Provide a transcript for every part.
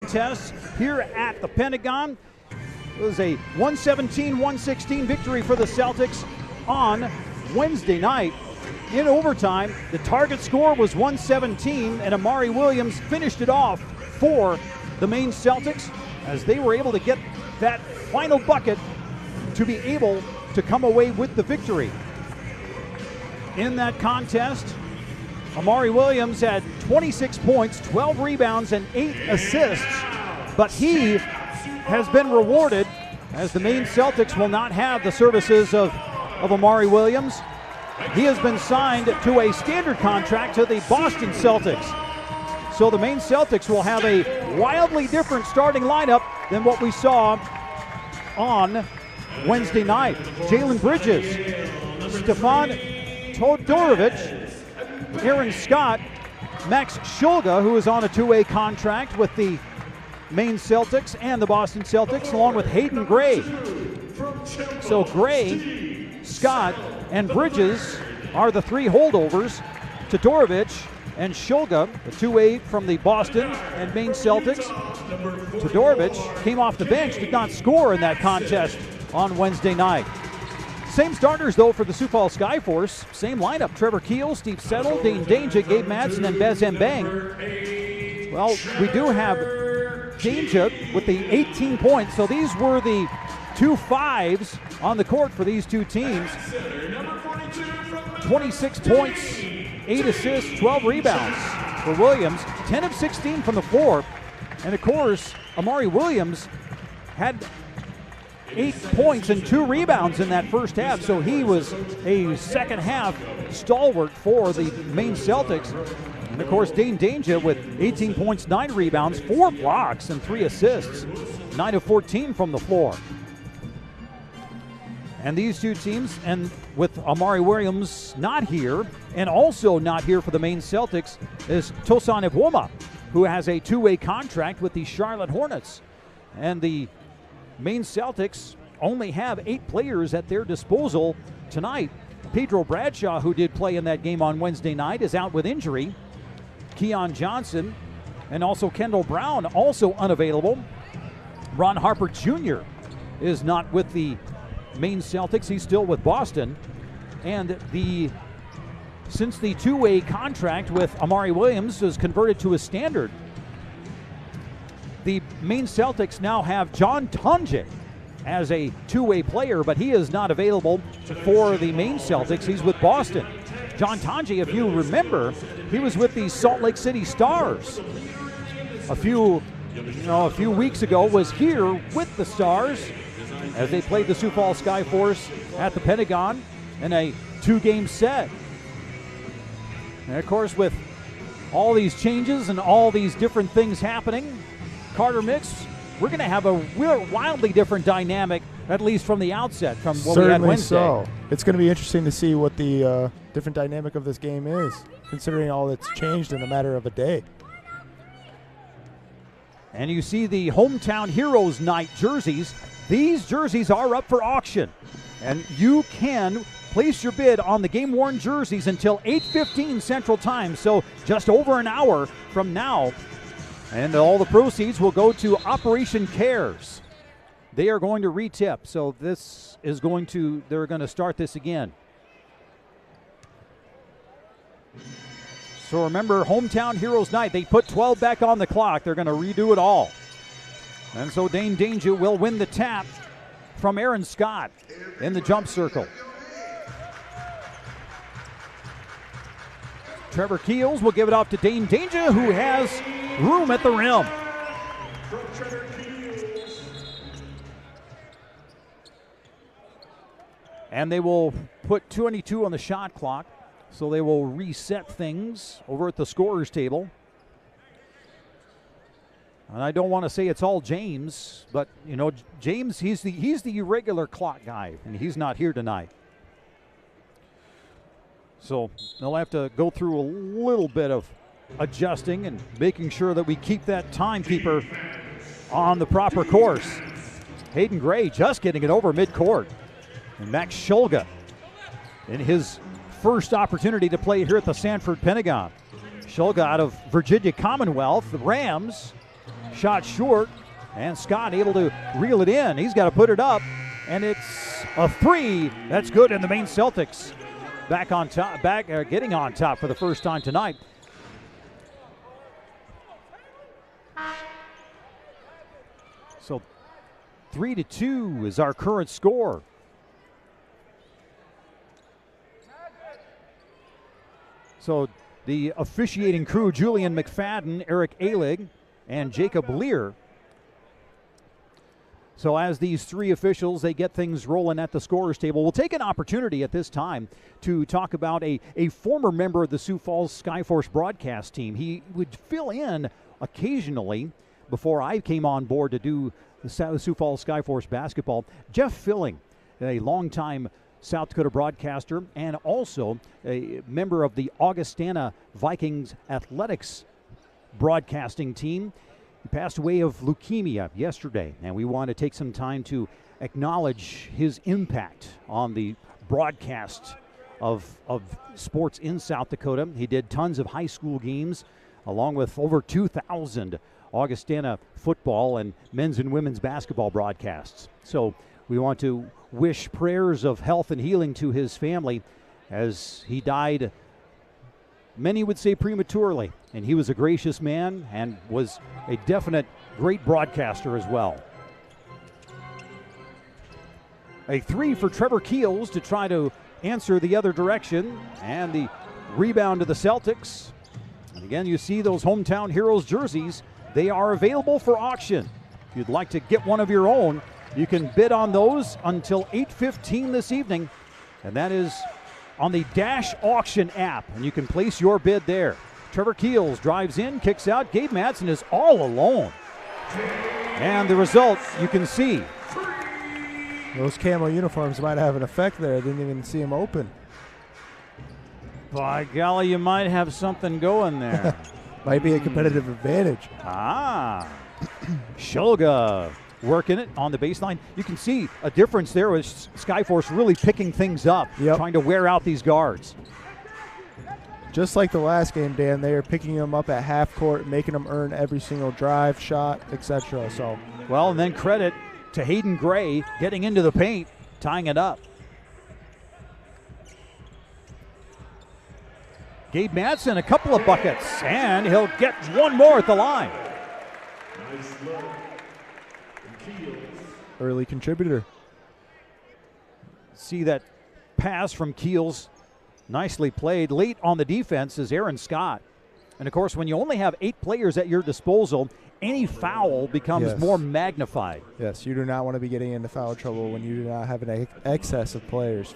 contest here at the Pentagon. It was a 117-116 victory for the Celtics on Wednesday night. In overtime, the target score was 117, and Amari Williams finished it off for the Maine Celtics as they were able to get that final bucket to be able to come away with the victory. In that contest, Amari Williams had 26 points, 12 rebounds, and 8 assists, but he has been rewarded as the Maine Celtics will not have the services of Amari Williams. He has been signed to a standard contract to the Boston Celtics. So the Maine Celtics will have a wildly different starting lineup than what we saw on Wednesday night. Jalen Bridges, Stefan Todorovic, Aaron Scott, Max Shulga, who is on a two-way contract with the Maine Celtics and the Boston Celtics, along with Hayden Gray. So Gray, Scott, and Bridges are the three holdovers. Todorovic and Shulga, the two-way from the Boston and Maine Celtics. Todorovic came off the bench, did not score in that contest on Wednesday night. Same starters, though, for the Sioux Falls Skyforce. Same lineup: Trevor Keel, Steve Settle, Dane Danger, Gabe Madsen, and Bez Mbang. Well, we do have Danger with the 18 points, so these were the 2 5s on the court for these two teams. 26 points, 8 assists, 12 rebounds for Williams, 10 of 16 from the floor. And of course, Amari Williams had 8 points and 2 rebounds in that first half, so he was a second half stalwart for the Maine Celtics. And of course, Dane Danger with 18 points, 9 rebounds, 4 blocks, and 3 assists, 9 of 14 from the floor. And these two teams, and with Amari Williams not here, and also not here for the Maine Celtics, is Tosan Ibwoma, who has a two-way contract with the Charlotte Hornets. And the Maine Celtics only have 8 players at their disposal tonight. Pedro Bradshaw, who did play in that game on Wednesday night, is out with injury. Keon Johnson and also Kendall Brown also unavailable. Ron Harper Jr. is not with the Maine Celtics. He's still with Boston. And since the two-way contract with Amari Williams is converted to a standard, the Maine Celtics now have John Tonje as a two-way player, but he is not available for the Maine Celtics. He's with Boston. John Tonje, if you remember, he was with the Salt Lake City Stars a few weeks ago, was here with the Stars as they played the Sioux Falls Skyforce at the Pentagon in a 2-game set. And of course, with all these changes and all these different things happening, Carter Mix, we're going to have a wildly different dynamic, at least from the outset, from what we had Wednesday. So. It's going to be interesting to see what the different dynamic of this game is, considering all that's changed in a matter of a day. And you see the Hometown Heroes Night jerseys. These jerseys are up for auction, and you can place your bid on the game-worn jerseys until 8:15 Central Time, so just over an hour from now. And all the proceeds will go to Operation Cares. They are going to retip, so they're going to start this again. So remember, Hometown Heroes Night, they put 12 back on the clock. They're going to redo it all. And so Dane Danger will win the tap from Aaron Scott in the jump circle. Trevor Keels will give it off to Dane Danger, who has room at the rim. And they will put 22 on the shot clock, so they will reset things over at the scorer's table. And I don't want to say it's all James, but you know, James, he's the irregular clock guy, and he's not here tonight. So they'll have to go through a little bit of adjusting and making sure that we keep that timekeeper on the proper course. Hayden Gray just getting it over midcourt. And Max Shulga in his first opportunity to play here at the Sanford Pentagon. Shulga out of Virginia Commonwealth, the Rams. shot short, and Scott able to reel it in. He's got to put it up, and it's a three. That's good, and the Maine Celtics back on top, getting on top for the first time tonight. So 3-2 is our current score. So the officiating crew, Julian McFadden, Eric Alig, and Jacob Lear. So as these three officials, they get things rolling at the scorer's table. We'll take an opportunity at this time to talk about a former member of the Sioux Falls Skyforce broadcast team. He would fill in occasionally before I came on board to do the Sioux Falls Skyforce basketball. Jeff Filling, a longtime South Dakota broadcaster and also a member of the Augustana Vikings athletics broadcasting team. He passed away of leukemia yesterday, and we want to take some time to acknowledge his impact on the broadcast of sports in South Dakota. He did tons of high school games, along with over 2,000 Augustana football and men's and women's basketball broadcasts. So we want to wish prayers of health and healing to his family as he died, many would say prematurely. And he was a gracious man and was a definite great broadcaster as well. A three for Trevor Keels to try to answer the other direction, and the rebound to the Celtics. And again, you see those Hometown Heroes jerseys. They are available for auction. If you'd like to get one of your own, you can bid on those until 8:15 this evening, and that is on the Dash Auction app, and you can place your bid there. Trevor Keels drives in, kicks out. Gabe Madsen is all alone. And the result, you can see. Those camo uniforms might have an effect there. I didn't even see them open. By golly, you might have something going there. Might be a competitive advantage. Shulga working it on the baseline. You can see a difference there with Skyforce really picking things up, trying to wear out these guards. Just like the last game, Dan, they are picking them up at half court, making them earn every single drive, shot, etc. So, well, and then credit to Hayden Gray getting into the paint, tying it up. Gabe Madsen, a couple of buckets, and he'll get one more at the line. Early contributor. See that pass from Keels. Nicely played. Late on the defense is Aaron Scott. And, of course, when you only have 8 players at your disposal, any foul becomes more magnified. Yes, you do not want to be getting into foul trouble when you do not have an excess of players.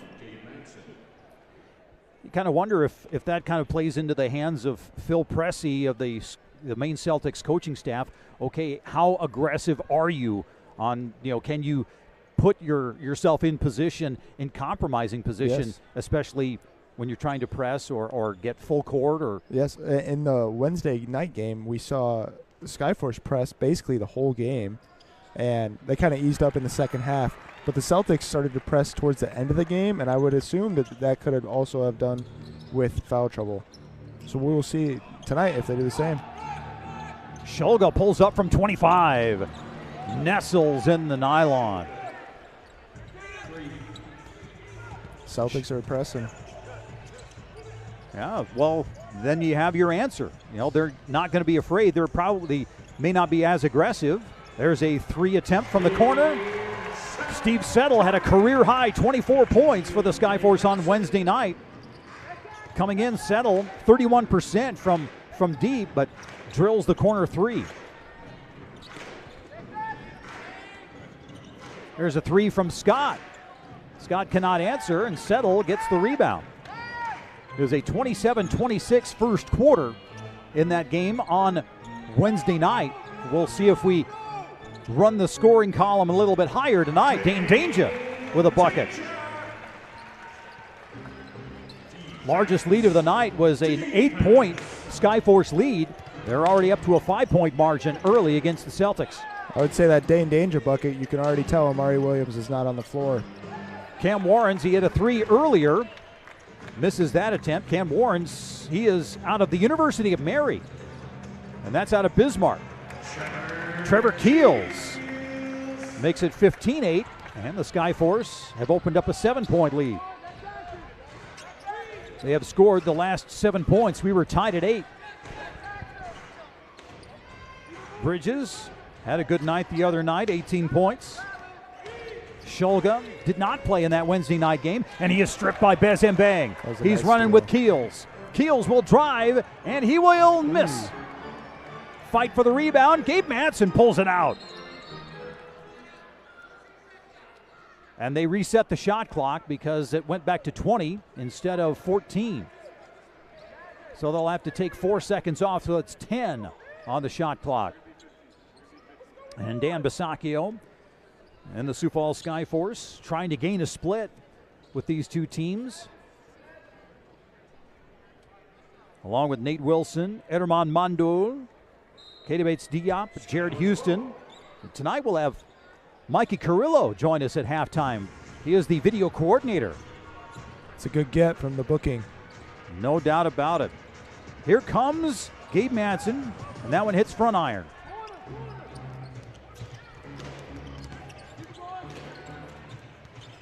You kind of wonder if that kind of plays into the hands of Phil Pressey of the Maine Celtics coaching staff. Okay, how aggressive are you on, can you put yourself in position, in compromising position, especially when you're trying to press or get full court? Yes, in the Wednesday night game, we saw Skyforce press basically the whole game, and they kind of eased up in the second half. But the Celtics started to press towards the end of the game, and I would assume that could have also have done with foul trouble. So we will see tonight if they do the same. Shulga pulls up from 25. Nestles in the nylon. Celtics are pressing. Yeah, well, then you have your answer. They're not going to be afraid. They're probably may not be as aggressive. There's a 3 attempt from the corner. Steve Settle had a career-high 24 points for the Skyforce on Wednesday night. Coming in, Settle 31% from deep, but drills the corner 3. There's a 3 from Scott. Scott cannot answer, and Settle gets the rebound. It was a 27-26 first quarter in that game on Wednesday night. We'll see if we run the scoring column a little bit higher tonight. Dane Danger with a bucket. Largest lead of the night was an 8-point Skyforce lead. They're already up to a 5-point margin early against the Celtics. I would say that Dane Danger bucket, you can already tell Amari Williams is not on the floor. Cam Warrens, he had a 3 earlier. Misses that attempt. Cam Warrens, he is out of the University of Mary, and that's out of Bismarck. Trevor Keels makes it 15-8, and the Skyforce have opened up a 7-point lead. They have scored the last 7 points. We were tied at 8. Bridges had a good night the other night, 18 points. Shulga did not play in that Wednesday night game, and he is stripped by Bez Mbang. He's nice running steal. with Keels. Keels will drive, and he will miss. Fight for the rebound. Gabe Madsen pulls it out. And they reset the shot clock because it went back to 20 instead of 14. So they'll have to take 4 seconds off, so it's 10 on the shot clock. And Dan Bisacchio and the Sioux Falls Skyforce trying to gain a split with these two teams. Along with Nate Wilson, Ederman Mandul, Katie Bates Diop, Jared Houston. And tonight we'll have Mikey Carrillo join us at halftime. He is the video coordinator. It's a good get from the booking. No doubt about it. Here comes Gabe Madsen, and that one hits front iron.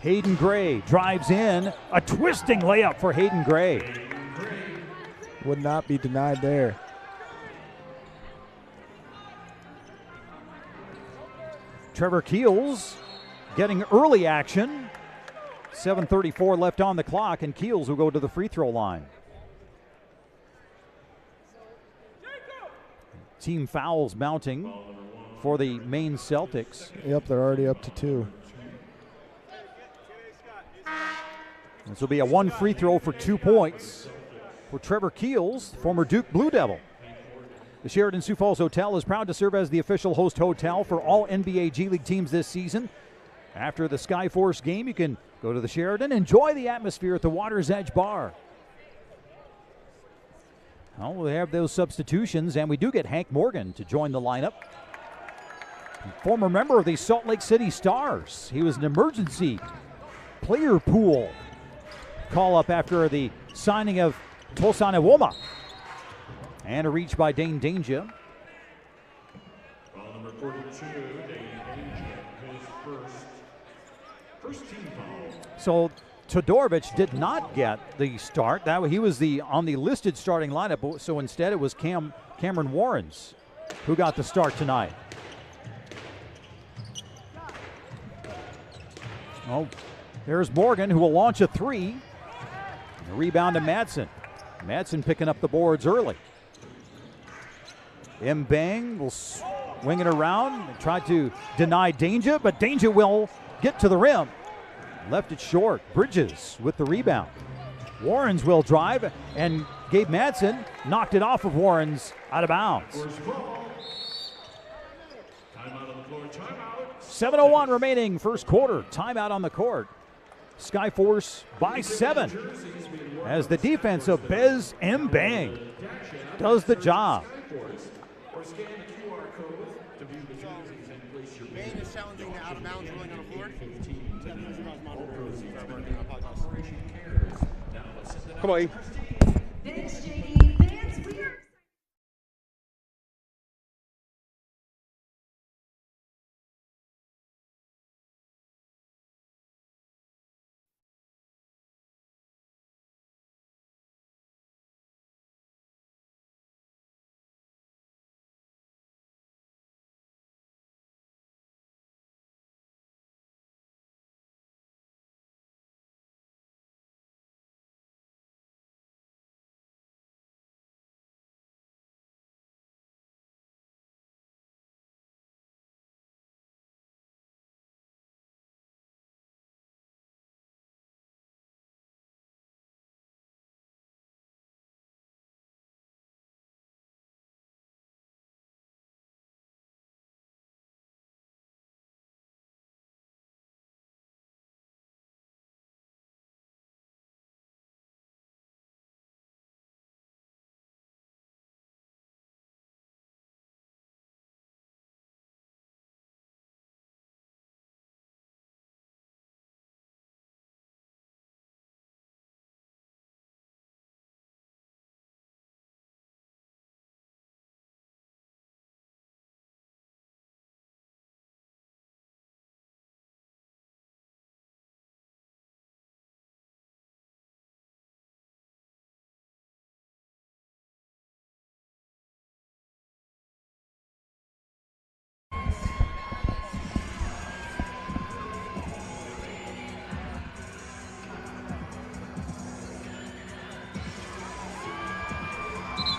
Hayden Gray drives in. A twisting layup for Hayden Gray. Would not be denied there. Trevor Keels getting early action. 7:34 left on the clock, and Keels will go to the free throw line. Team fouls mounting for the Maine Celtics. Yep, they're already up to 2. This will be a 1 free throw for 2 points for Trevor Keels, former Duke Blue Devil. The Sheraton Sioux Falls Hotel is proud to serve as the official host hotel for all NBA G League teams this season. After the Skyforce game, you can go to the Sheraton, enjoy the atmosphere at the Water's Edge Bar. Well, we have those substitutions, and we do get Hank Morgan to join the lineup. Former member of the Salt Lake City Stars. He was an emergency player pool call-up after the signing of Tosan Iwoma. And a reach by Dane Danger. Foul number 42, Dane Danger, his first team foul. So Todorovic did not get the start. He was on the listed starting lineup, so instead it was Cameron Warrens who got the start tonight. Oh, there's Morgan, who will launch a 3. A rebound to Madsen. Madsen picking up the boards early. Mbang will swing it around and try to deny Danger, but Danger will get to the rim. Left it short. Bridges with the rebound. Warrens will drive, and Gabe Madsen knocked it off of Warrens out of bounds. 7:01 remaining first quarter. Timeout on the court. Skyforce by 7 as the defense of Bez Mbang does the job. Maine is challenging the out-of-bounds ruling on the floor. Come on, E. Thanks, JD. Fans, we are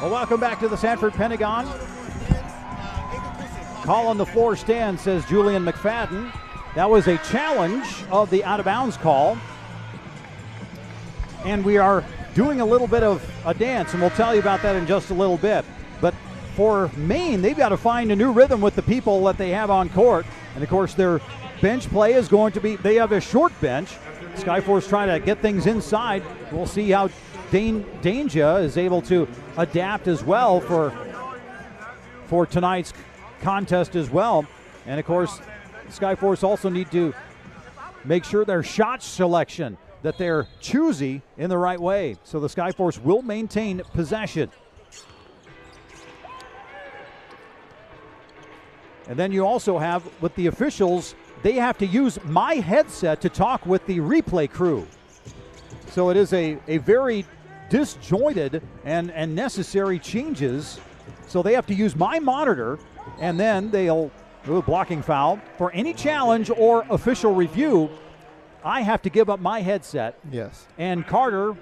Well, welcome back to the Sanford Pentagon. Call on the floor stand, says Julian McFadden. That was a challenge of the out-of-bounds call. And we are doing a little bit of a dance, and we'll tell you about that in just a little bit. But for Maine, they've got to find a new rhythm with the people that they have on court. And, of course, their bench play is going to be, they have a short bench. Skyforce trying to get things inside. We'll see how Danger is able to adapt as well for tonight's contest as well. And, of course, Skyforce also need to make sure their shot selection, that they're choosy in the right way. So the Skyforce will maintain possession. And then you also have, with the officials, they have to use my headset to talk with the replay crew. So it is a very disjointed and necessary changes. So they have to use my monitor, and then they'll do a blocking foul. For any challenge or official review, I have to give up my headset. Yes. And Carter,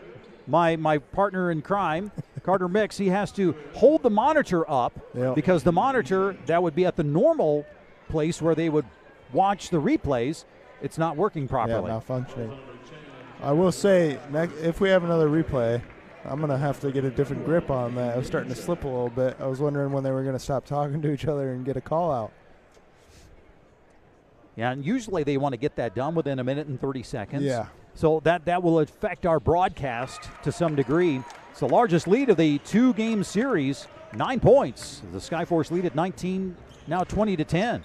my partner in crime, Carter Mix, he has to hold the monitor up because the monitor that would be at the normal place where they would watch the replays, it's not working properly. Yeah, malfunctioning. I will say, if we have another replay, I'm going to have to get a different grip on that. I was starting to slip a little bit. I was wondering when they were going to stop talking to each other and get a call out. Yeah, and usually they want to get that done within a minute and 30 seconds. Yeah. So that will affect our broadcast to some degree. It's the largest lead of the two-game series, 9 points. The Skyforce lead at 19, now 20-10.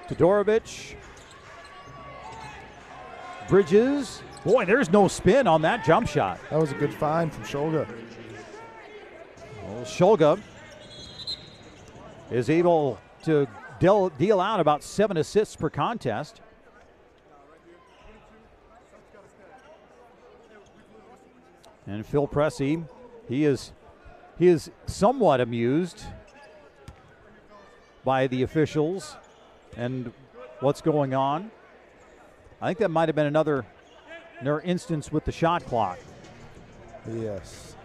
Todorovic. Bridges. Boy, there's no spin on that jump shot. That was a good find from Shulga. Well, Shulga is able to deal out about 7 assists per contest. And Phil Pressey, he is somewhat amused by the officials and what's going on. I think that might have been another instance with the shot clock. Yes.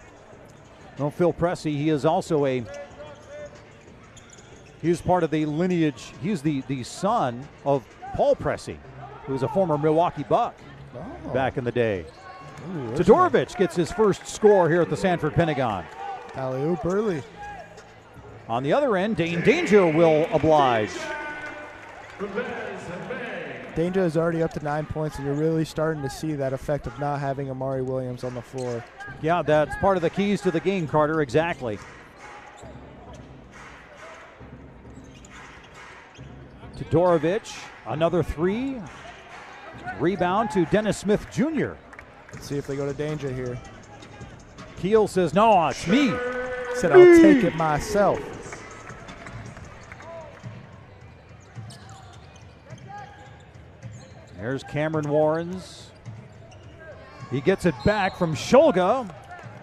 Well, Phil Pressey, he is also he's part of the lineage. He's the son of Paul Pressey, who was a former Milwaukee Buck back in the day. Ooh, Todorovic gets his first score here at the Sanford Pentagon. Alley-oop early. On the other end, Dane Danger will oblige. Danger is already up to 9 points, and you're really starting to see that effect of not having Amari Williams on the floor. Yeah, that's part of the keys to the game, Carter, exactly. Todorovic, another three. Rebound to Dennis Smith Jr. Let's see if they go to Danger here. Keel says, no, it's me. Said, I'll take it myself. There's Cameron Warrens. He gets it back from Shulga.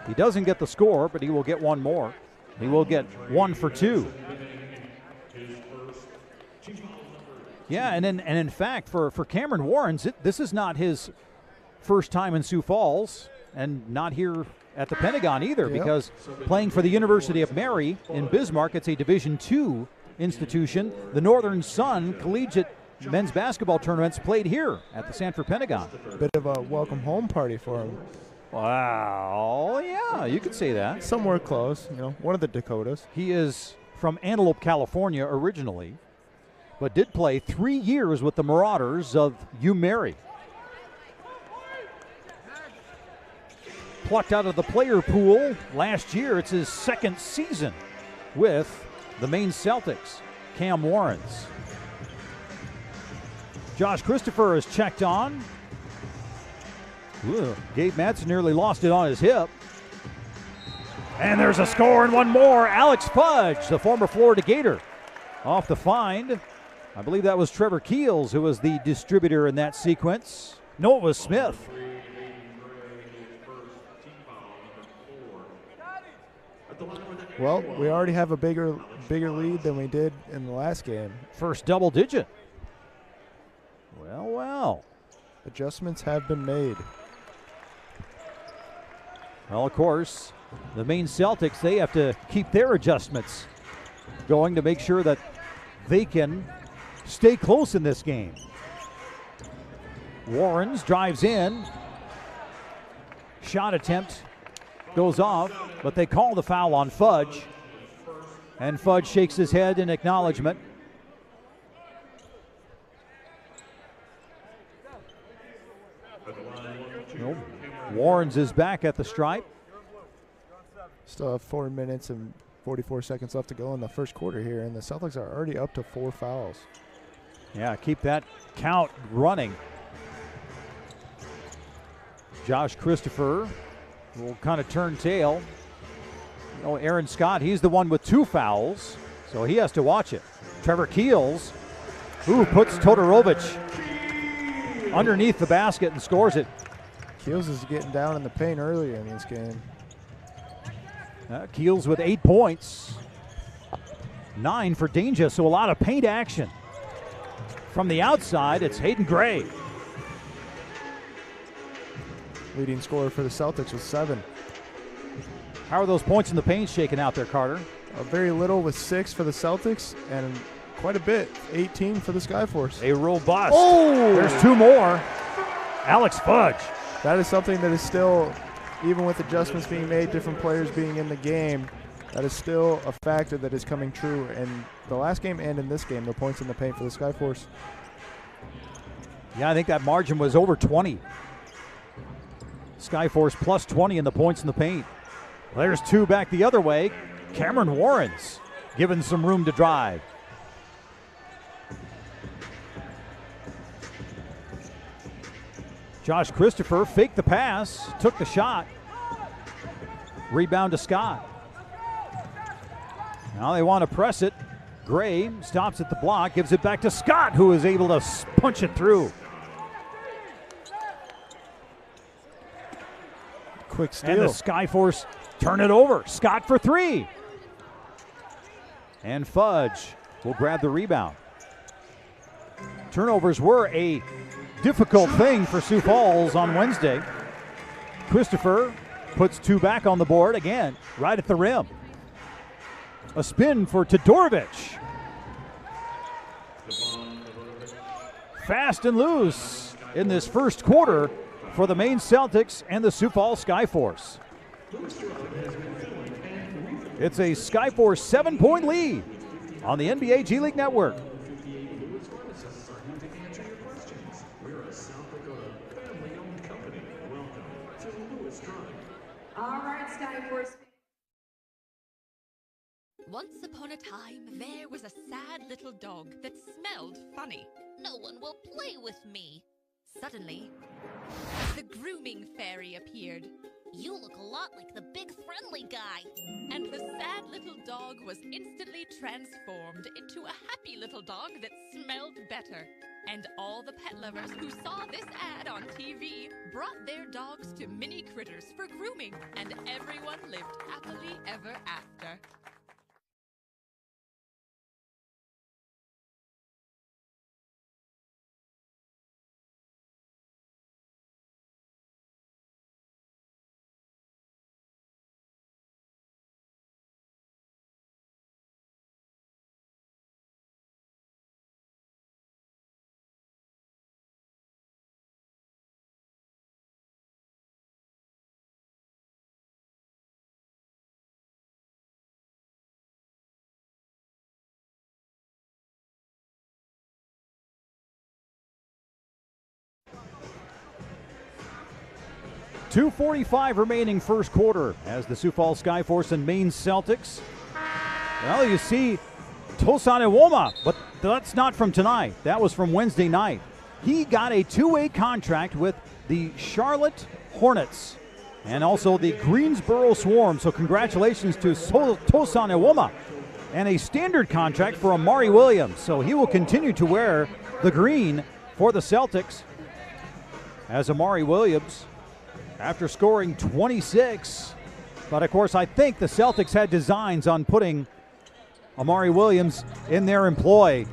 He doesn't get the score, but he will get one more. He will get 1 for 2. Yeah, and in fact, for Cameron Warrens, this is not his first time in Sioux Falls, and not here at the Pentagon either, because playing for the University of Mary in Bismarck, it's a Division II institution. The Northern Sun Collegiate men's basketball tournaments played here at the Sanford Pentagon. Bit of a welcome home party for him. Wow, yeah, you could say that. Somewhere close, one of the Dakotas. He is from Antelope, California originally, but did play 3 years with the Marauders of U-Mary. Plucked out of the player pool last year. It's his second season with the Maine Celtics. Cam Warrens. Josh Christopher is checked on. Ooh, Gabe Madsen nearly lost it on his hip. And there's a score and one more. Alex Fudge, the former Florida Gator, off the find. I believe that was Trevor Keels who was the distributor in that sequence. No, it was Smith. Well, we already have a bigger lead than we did in the last game. First double digit. Well. Adjustments have been made. Well, of course, the Maine Celtics, they have to keep their adjustments going to make sure that they can stay close in this game. Warrens drives in. Shot attempt goes off, but they call the foul on Fudge. And Fudge shakes his head in acknowledgement. Nope. Warrens is back at the stripe. Still have 4 minutes and 44 seconds left to go in the first quarter here, and the Celtics are already up to 4 fouls. Yeah, keep that count running. Josh Christopher will kind of turn tail. You know, Aaron Scott, he's the one with 2 fouls, so he has to watch it. Trevor Keels, puts Todorovic underneath the basket and scores it. Keels is getting down in the paint earlier in this game. Keels with 8 points. 9 for Danger, so a lot of paint action. From the outside, it's Hayden Gray. Leading scorer for the Celtics with 7. How are those points in the paint shaking out there, Carter? Very little with 6 for the Celtics and quite a bit, 18 for the Skyforce. A robust. Oh! There's 2 more. Alex Fudge. That is something that is still, even with adjustments being made, different players being in the game, that is still a factor that is coming true in the last game and in this game, the points in the paint for the Skyforce. Yeah, I think that margin was over 20. Skyforce plus 20 in the points in the paint. There's 2 back the other way. Cameron Warrens given some room to drive. Josh Christopher faked the pass, took the shot. Rebound to Scott. Now they want to press it. Gray stops at the block, gives it back to Scott, who is able to punch it through. Quick steal. And the Skyforce turn it over. Scott for 3. And Fudge will grab the rebound. Turnovers were a difficult thing for Sioux Falls on Wednesday. Christopher puts 2 back on the board again, right at the rim. A spin for Todorovic. Fast and loose in this first quarter for the Maine Celtics and the Sioux Falls Skyforce. It's a Skyforce 7-point lead on the NBA G League Network. All right, Skyforce. Once upon a time, there was a sad little dog that smelled funny. No one will play with me. Suddenly, the grooming fairy appeared. You look a lot like the big friendly guy. And the sad little dog was instantly transformed into a happy little dog that smelled better. And all the pet lovers who saw this ad on TV brought their dogs to Mini Critters for grooming, and everyone lived happily ever after. .245 remaining first quarter as the Sioux Falls Skyforce and Maine Celtics. Well, you see Tosan Iwoma, but that's not from tonight. That was from Wednesday night. He got a 2-way contract with the Charlotte Hornets and also the Greensboro Swarm. So congratulations to Tosan Iwoma. And a standard contract for Amari Williams. So he will continue to wear the green for the Celtics as Amari Williams, after scoring 26. But of course, I think the Celtics had designs on putting Amari Williams in their employ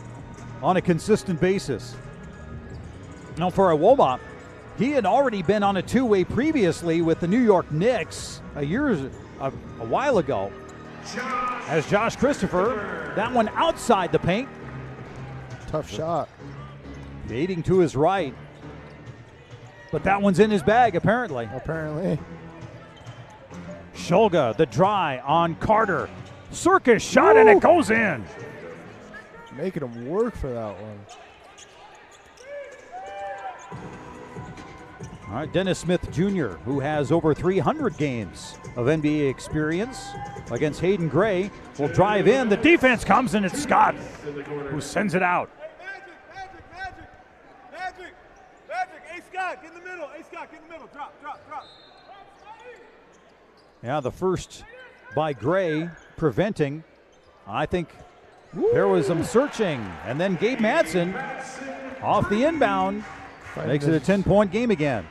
on a consistent basis. Now for Iwoma, He had already been on a two-way previously with the New York Knicks a while ago. As Josh Christopher, that one outside the paint. Tough shot. Baiting to his right. But that one's in his bag, apparently. Apparently. Shulga, the dry on Carter. Circus shot, and it goes in. Making him work for that one. All right, Dennis Smith Jr., who has over 300 games of NBA experience against Hayden Gray, will drive in. The defense comes, and it's Scott who sends it out. Magic. Hey, Scott, get in the middle. Hey, Scott, get in the middle. Drop. Yeah, the first by Gray preventing. I think there was some searching. And then Gabe Madsen off the inbound makes it a 10-point game again.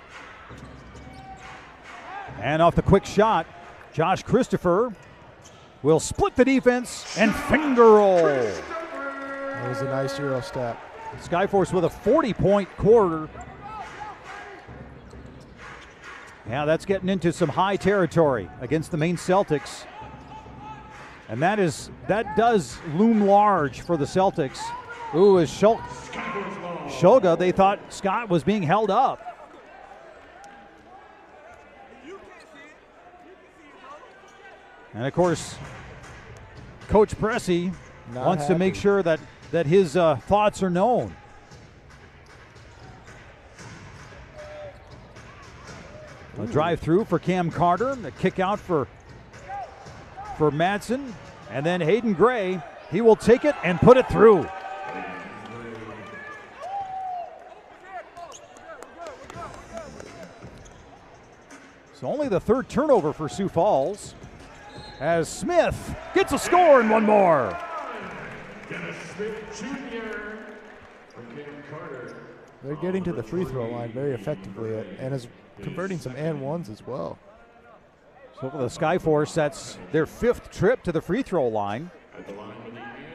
And off the quick shot, Josh Christopher will split the defense and finger roll. That was a nice Euro step. Skyforce with a 40-point quarter. Yeah, that's getting into some high territory against the Maine Celtics. And that does loom large for the Celtics. Ooh, as Shulga, they thought Scott was being held up. And of course, Coach Pressey wants to make sure that his thoughts are known. A drive through for Cam Carter, a kick out for Madsen, and then Hayden Gray, he will take it and put it through. So only the third turnover for Sioux Falls, as Smith gets a score and one more. Dennis Smith Jr. from Cam Carter. They're getting to the free throw line very effectively and is converting some and ones as well. So for the Skyforce, that's their fifth trip to the free throw line.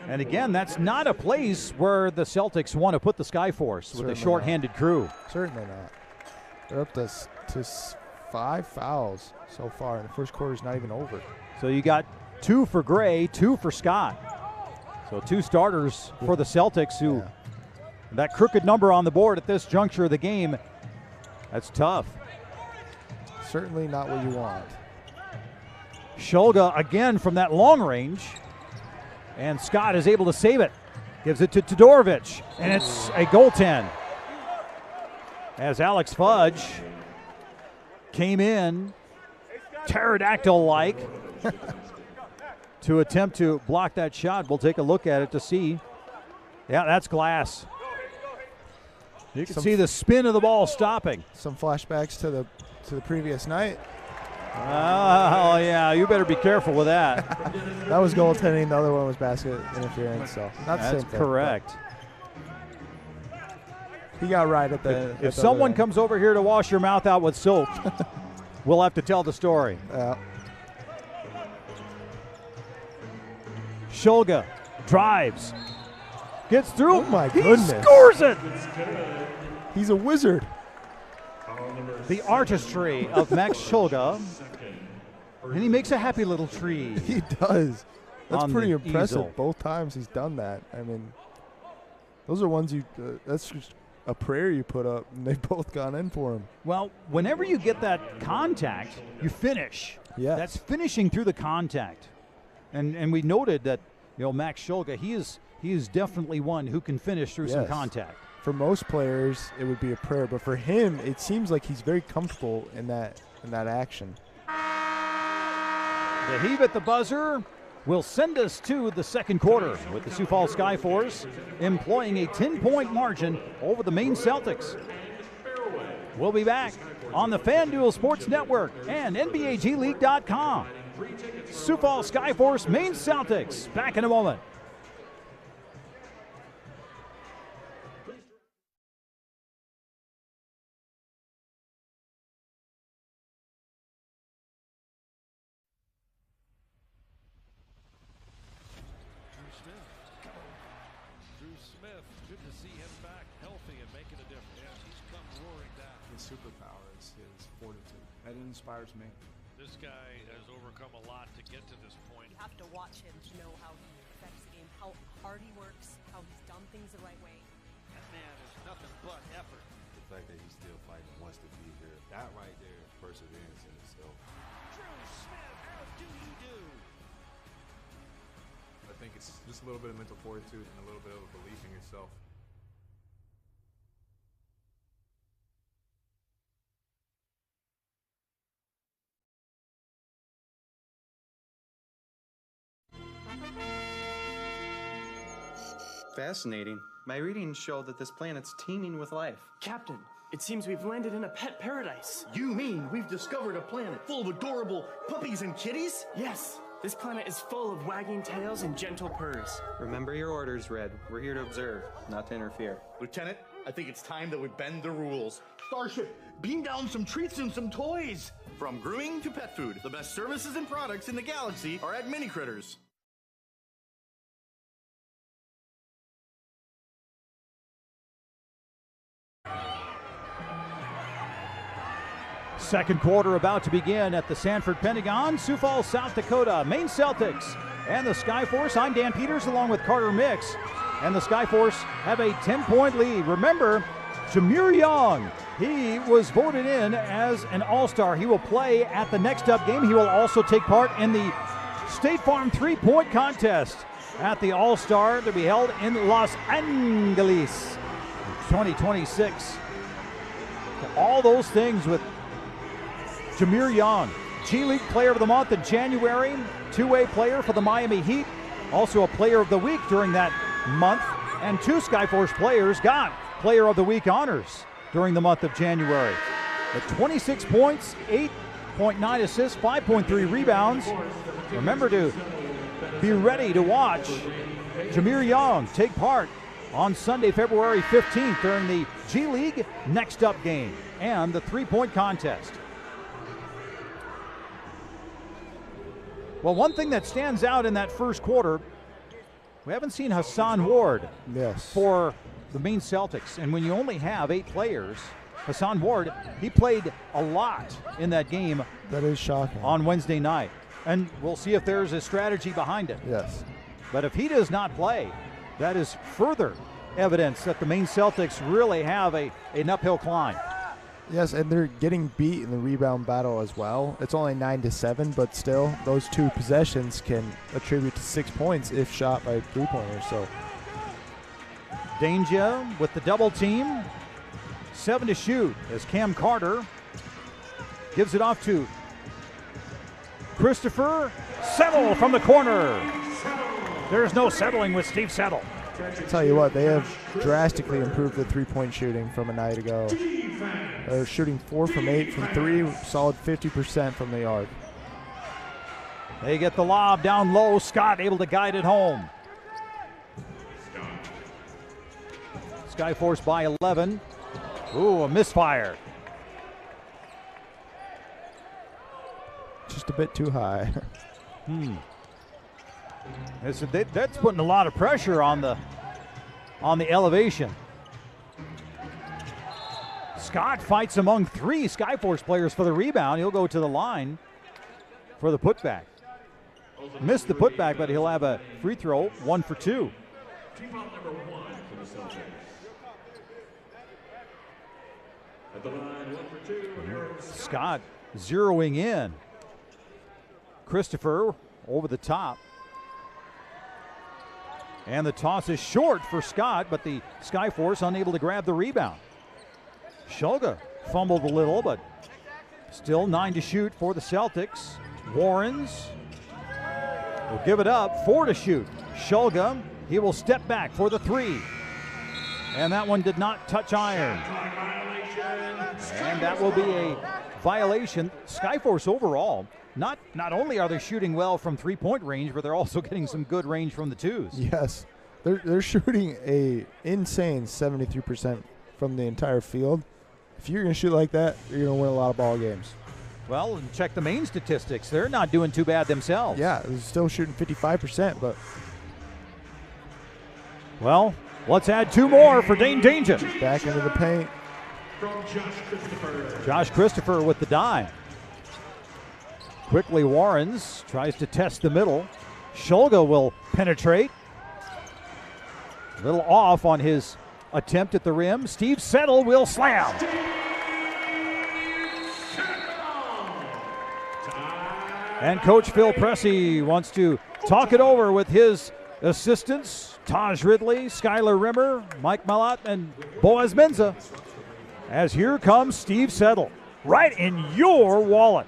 And again, that's not a place where the Celtics want to put the Skyforce with a shorthanded crew. Certainly not. They're up to 5 fouls so far, and the first quarter's not even over. So you got 2 for Gray, 2 for Scott. So 2 starters for the Celtics, who that crooked number on the board at this juncture of the game, that's tough. Certainly not what you want. Shulga again from that long range, and Scott is able to save it. Gives it to Todorovic, and it's a goaltend. As Alex Fudge came in pterodactyl-like to attempt to block that shot. We'll take a look at it to see. Yeah, that's glass. You can see the spin of the ball stopping. Some flashbacks to the previous night. Oh, yeah, you better be careful with that. That was goaltending. The other one was basket interference, so not the same thing. That's correct. He got right at the If someone comes over here to wash your mouth out with soap, we'll have to tell the story. Shulga drives, gets through. Oh my goodness. He scores it. He's a wizard. The artistry of Max Shulga, and he makes a happy little tree. He does. That's pretty impressive. Easel. Both times he's done that. I mean, those are ones that's just a prayer you put up, and they've both gone in for him. Well, whenever you get that contact, you finish. Yeah. That's finishing through the contact. And we noted that, Max Shulga, he is definitely one who can finish through some contact. For most players, it would be a prayer, but for him, it seems like he's very comfortable in that action. The heave at the buzzer will send us to the second quarter with the Sioux Falls Skyforce employing a 10-point margin over the Maine Celtics. We'll be back on the FanDuel Sports Network and NBAGLeague.com. Sioux Falls Skyforce, Maine Celtics. Back in a moment. superpower is his fortitude. That inspires me. This guy has overcome a lot to get to this point. You have to watch him to know how he affects the game, how hard he works, how he's done things the right way. That man is nothing but effort. The fact that he's still fighting, wants to be here, that right there is perseverance in itself. Drew Smith, how do you do? I think it's just a little bit of mental fortitude and a little bit of a belief in yourself. Fascinating. My readings show that this planet's teeming with life. Captain, it seems we've landed in a pet paradise. You mean we've discovered a planet full of adorable puppies and kitties? Yes. This planet is full of wagging tails and gentle purrs. Remember your orders, Red. We're here to observe, not to interfere. Lieutenant, I think it's time that we bend the rules. Starship, beam down some treats and some toys. From grooming to pet food, the best services and products in the galaxy are at Mini Critters. Second quarter about to begin at the Sanford Pentagon, Sioux Falls, South Dakota. Maine Celtics and the Skyforce. I'm Dan Peters along with Carter Mix. And the Skyforce have a 10-point lead. Remember, Jameer Young, he was voted in as an All-Star. He will play at the next up game. He will also take part in the State Farm three-point contest at the All-Star to be held in Los Angeles 2026. All those things with Jameer Young, G League Player of the Month in January, two-way player for the Miami Heat, also a Player of the Week during that month, and two Skyforce players got Player of the Week honors during the month of January. At 26 points, 8.9 assists, 5.3 rebounds. Remember to be ready to watch Jameer Young take part on Sunday, February 15th during the G League Next Up game and the three-point contest. Well, one thing that stands out in that first quarter, we haven't seen Hassan Ward for the Maine Celtics. And when you only have 8 players, Hassan Ward, he played a lot in that game. That is shocking. On Wednesday night. And we'll see if there's a strategy behind it. Yes. But if he does not play, that is further evidence that the Maine Celtics really have an uphill climb. Yes, and they're getting beat in the rebound battle as well. It's only 9-7, but still, those two possessions can attribute to 6 points if shot by three-pointers. So, Danger with the double team. 7 to shoot as Cam Carter gives it off to Christopher Settle from the corner. There's no settling with Steve Settle. I'll tell you what, they have drastically improved the three-point shooting from a night ago. They're shooting 4 from 8 from 3, solid 50% from the arc. They get the lob down low. Scott able to guide it home. Skyforce by 11. Ooh, a misfire. Just a bit too high. That's putting a lot of pressure on the elevation. Scott fights among 3 Skyforce players for the rebound. He'll go to the line for the putback. Missed the putback, but he'll have a free throw, 1 for 2. Team foul number 1 for the Celtics. At the line, 1 for 2. Scott zeroing in. Christopher over the top. And the toss is short for Scott, but the Skyforce unable to grab the rebound. Shulga fumbled a little, but still 9 to shoot for the Celtics. Warrens will give it up, 4 to shoot. Shulga, he will step back for the 3. And that one did not touch iron. And that will be a violation. Skyforce overall, not only are they shooting well from three-point range, but they're also getting some good range from the twos. Yes, they're shooting a insane 73% from the entire field. If you're going to shoot like that, you're going to win a lot of ball games. Well, and check the Maine statistics. They're not doing too bad themselves. Yeah, they're still shooting 55%, but... Well, let's add 2 more for Dane Danger. Back into the paint. from Josh Christopher. Josh Christopher with the dime. Quickly Warrens tries to test the middle. Shulga will penetrate. A little off on his attempt at the rim. Steve Settle will slam. And Coach Phil Pressey wants to talk it over with his assistants, Taj Ridley, Skylar Rimmer, Mike Malat, and Boaz Menza. As here comes Steve Settle, right in your wallet.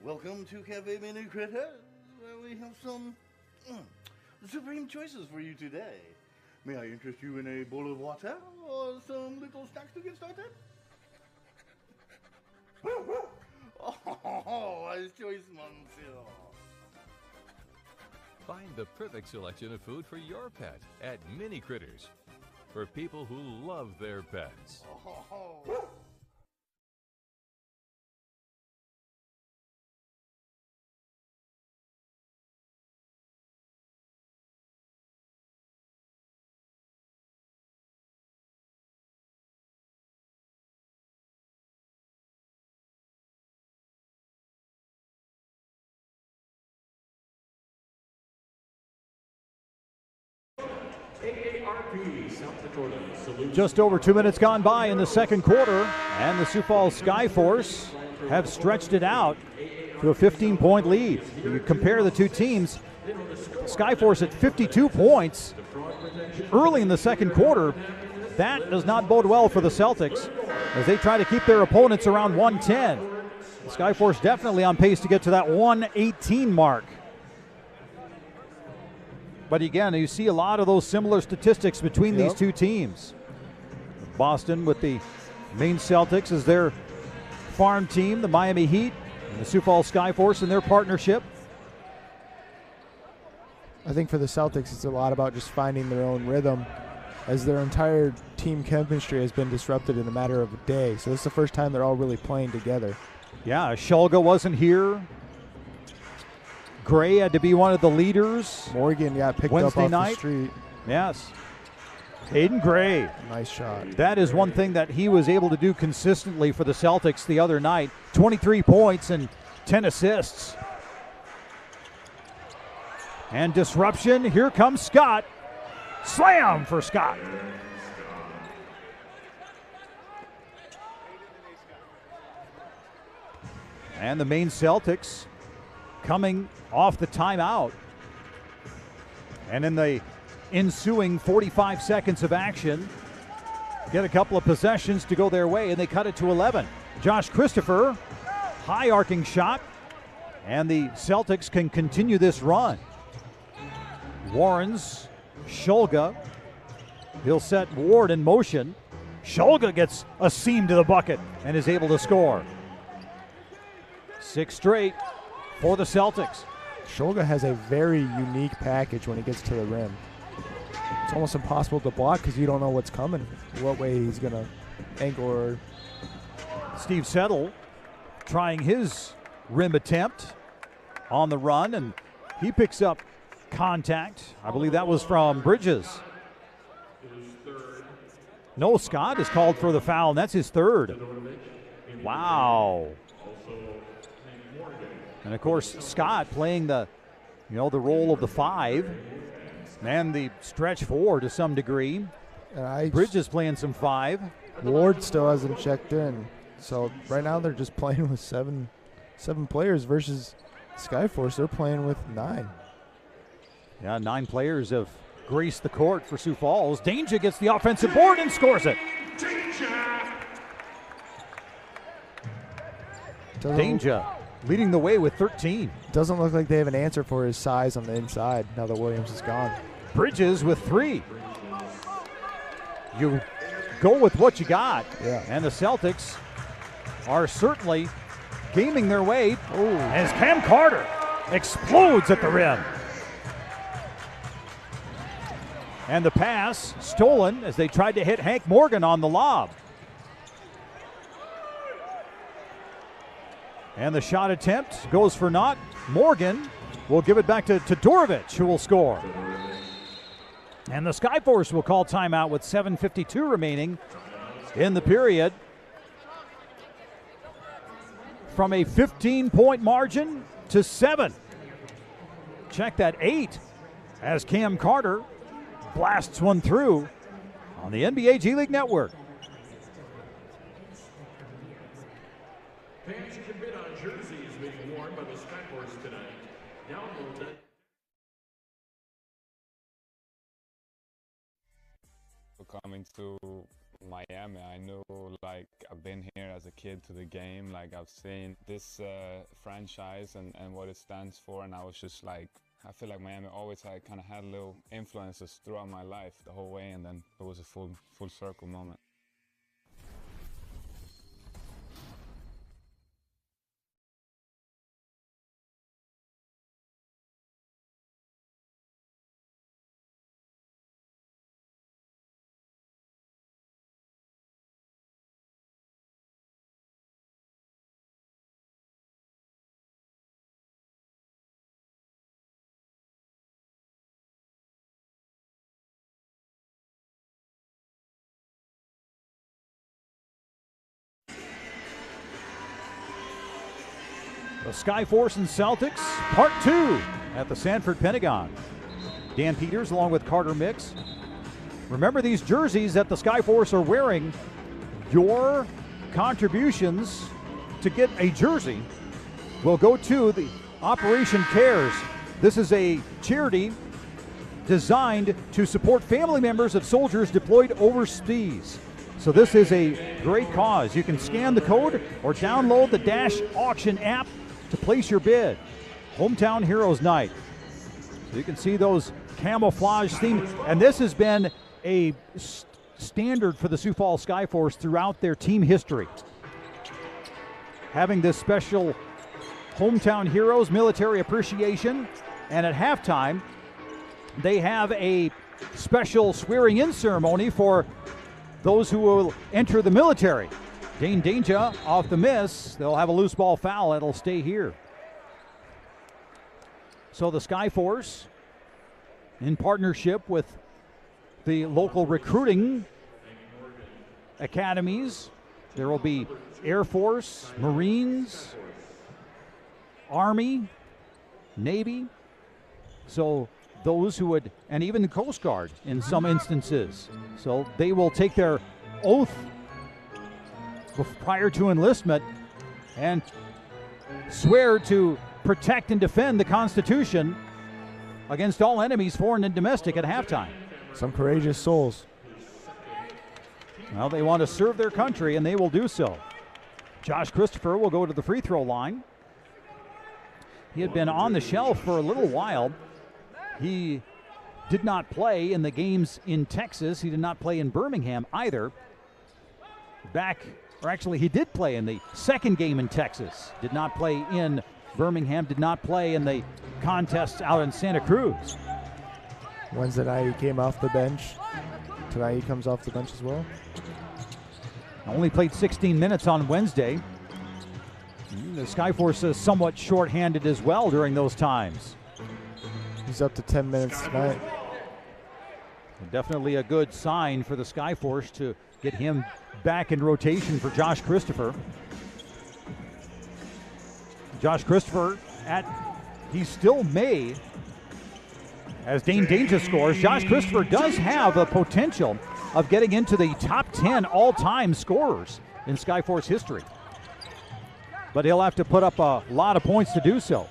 Welcome to Cafe Mini Critter, where we have some supreme choices for you today. May I interest you in a bowl of water or some little snacks to get started? Oh, wise choice, Monsieur. Find the perfect selection of food for your pet at Mini Critters, for people who love their pets. Just over 2 minutes gone by in the second quarter, and the Sioux Falls Skyforce have stretched it out to a 15-point lead. You compare the two teams, Skyforce at 52 points early in the second quarter. That does not bode well for the Celtics as they try to keep their opponents around 110. The Skyforce definitely on pace to get to that 118 mark. But again, you see a lot of those similar statistics between these two teams. Boston with the Maine Celtics as their farm team, the Miami Heat, and the Sioux Falls Skyforce in their partnership. I think for the Celtics, it's a lot about just finding their own rhythm, as their entire team chemistry has been disrupted in a matter of a day. So this is the first time they're all really playing together. Yeah, Shulga wasn't here. Gray had to be one of the leaders. Morgan got picked Wednesday up off night. the street. Yes. Hayden Gray. Nice shot. That is one thing that he was able to do consistently for the Celtics the other night. 23 points and 10 assists. And disruption. Here comes Scott. Slam for Scott. And the Maine Celtics coming off the timeout. And in the ensuing 45 seconds of action, get a couple of possessions to go their way, and they cut it to 11. Josh Christopher, high arcing shot, and the Celtics can continue this run. Warrens, Shulga, he'll set Ward in motion. Shulga gets a seam to the bucket and is able to score. 6 straight for the Celtics. Shulga has a very unique package when he gets to the rim. It's almost impossible to block because you don't know what's coming, what way he's going to angle. Or Steve Settle trying his rim attempt on the run, and he picks up contact. I believe that was from Bridges. No, Scott is called for the foul, and that's his third. Wow. And of course, Scott playing the role of the 5 and the stretch 4 to some degree. Bridges playing some 5. Ward still hasn't checked in. So right now they're just playing with seven players versus Skyforce. They're playing with 9. Yeah, 9 players have graced the court for Sioux Falls. Danger gets the offensive board and scores it. Danger leading the way with 13. Doesn't look like they have an answer for his size on the inside now that Williams is gone. Bridges with 3. You go with what you got. Yeah. And the Celtics are certainly gaming their way as Cam Carter explodes at the rim. And the pass stolen as they tried to hit Hank Morgan on the lob. And the shot attempt goes for naught. Morgan will give it back to Todorovic, who will score. And the Skyforce will call timeout with 7:52 remaining in the period. From a 15-point margin to 7. Check that, 8, as Cam Carter blasts one through on the NBA G League Network. Fans can bid on jerseys being worn by the Skyforce tonight. Download that. Coming to Miami, I knew, like, I've been here as a kid to the game, like I've seen this franchise and what it stands for, and I was just like, I feel like Miami always kind of had little influences throughout my life the whole way, and then it was a full circle moment. The Skyforce and Celtics, Part 2 at the Sanford Pentagon. Dan Peters along with Carter Mix. Remember, these jerseys that the Skyforce are wearing, your contributions to get a jersey will go to the Operation Cares. This is a charity designed to support family members of soldiers deployed overseas. So this is a great cause. You can scan the code or download the Dash Auction app to place your bid. Hometown Heroes Night. So you can see those camouflage themes, and this has been a standard for the Sioux Falls Skyforce throughout their team history. Having this special Hometown Heroes military appreciation, and at halftime, they have a special swearing-in ceremony for those who will enter the military. Dane Danger off the miss. They'll have a loose ball foul. It'll stay here. So the Skyforce, in partnership with the local recruiting academies, there will be Air Force, Marines, Army, Navy. So those who would, and even the Coast Guard in some instances. So they will take their oath prior to enlistment and swear to protect and defend the Constitution against all enemies, foreign and domestic, at halftime. Some courageous souls. Well, they want to serve their country, and they will do so. Josh Christopher will go to the free throw line. He had been on the shelf for a little while. He did not play in the games in Texas. He did not play in Birmingham either. He did play in the second game in Texas. Did not play in Birmingham. Did not play in the contests out in Santa Cruz. Wednesday night he came off the bench. Tonight he comes off the bench as well. Only played 16 minutes on Wednesday. The Skyforce is somewhat short-handed as well during those times. He's up to 10 minutes tonight. Definitely a good sign for the Skyforce to get him back in rotation for Josh Christopher. Josh Christopher he still may, as Dane Danger scores. Josh Christopher does have the potential of getting into the top 10 all-time scorers in Skyforce history. But he'll have to put up a lot of points to do so.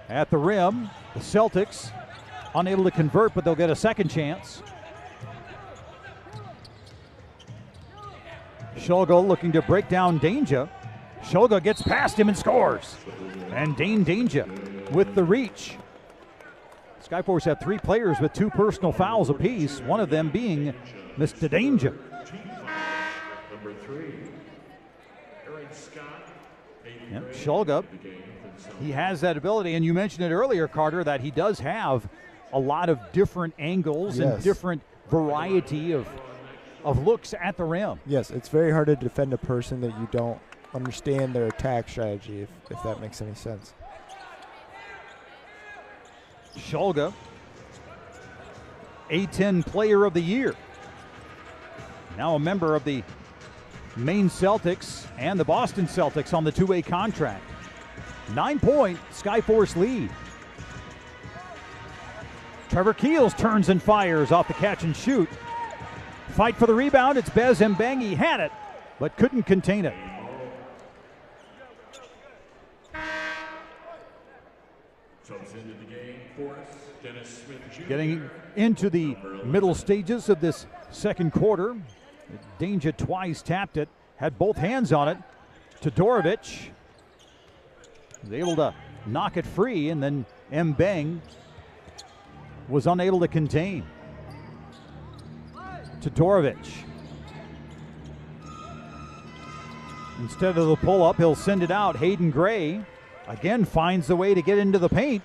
At the rim, the Celtics unable to convert, but they'll get a second chance. Shulga looking to break down Danger. Shulga gets past him and scores. And Dane Danger with the reach. Skyforce have 3 players with 2 personal fouls apiece, one of them being Mr. Danger. Number 3, Aaron Scott. Yep, Shulga, he has that ability, and you mentioned it earlier, Carter, that he does have a lot of different angles and different variety of of looks at the rim. Yes, it's very hard to defend a person that you don't understand their attack strategy, if that makes any sense. Shulga, A10 Player of the Year. Now a member of the Maine Celtics and the Boston Celtics on the two-way contract. 9-point Skyforce lead. Trevor Keels turns and fires off the catch and shoot. Fight for the rebound. It's Bez Mbangi. Had it, but couldn't contain it. Getting into the middle stages of this second quarter. Danger twice tapped it, had both hands on it. Todorovic was able to knock it free, and then Mbang was unable to contain. Todorovic. Instead of the pull-up, he'll send it out. Hayden Gray again finds the way to get into the paint.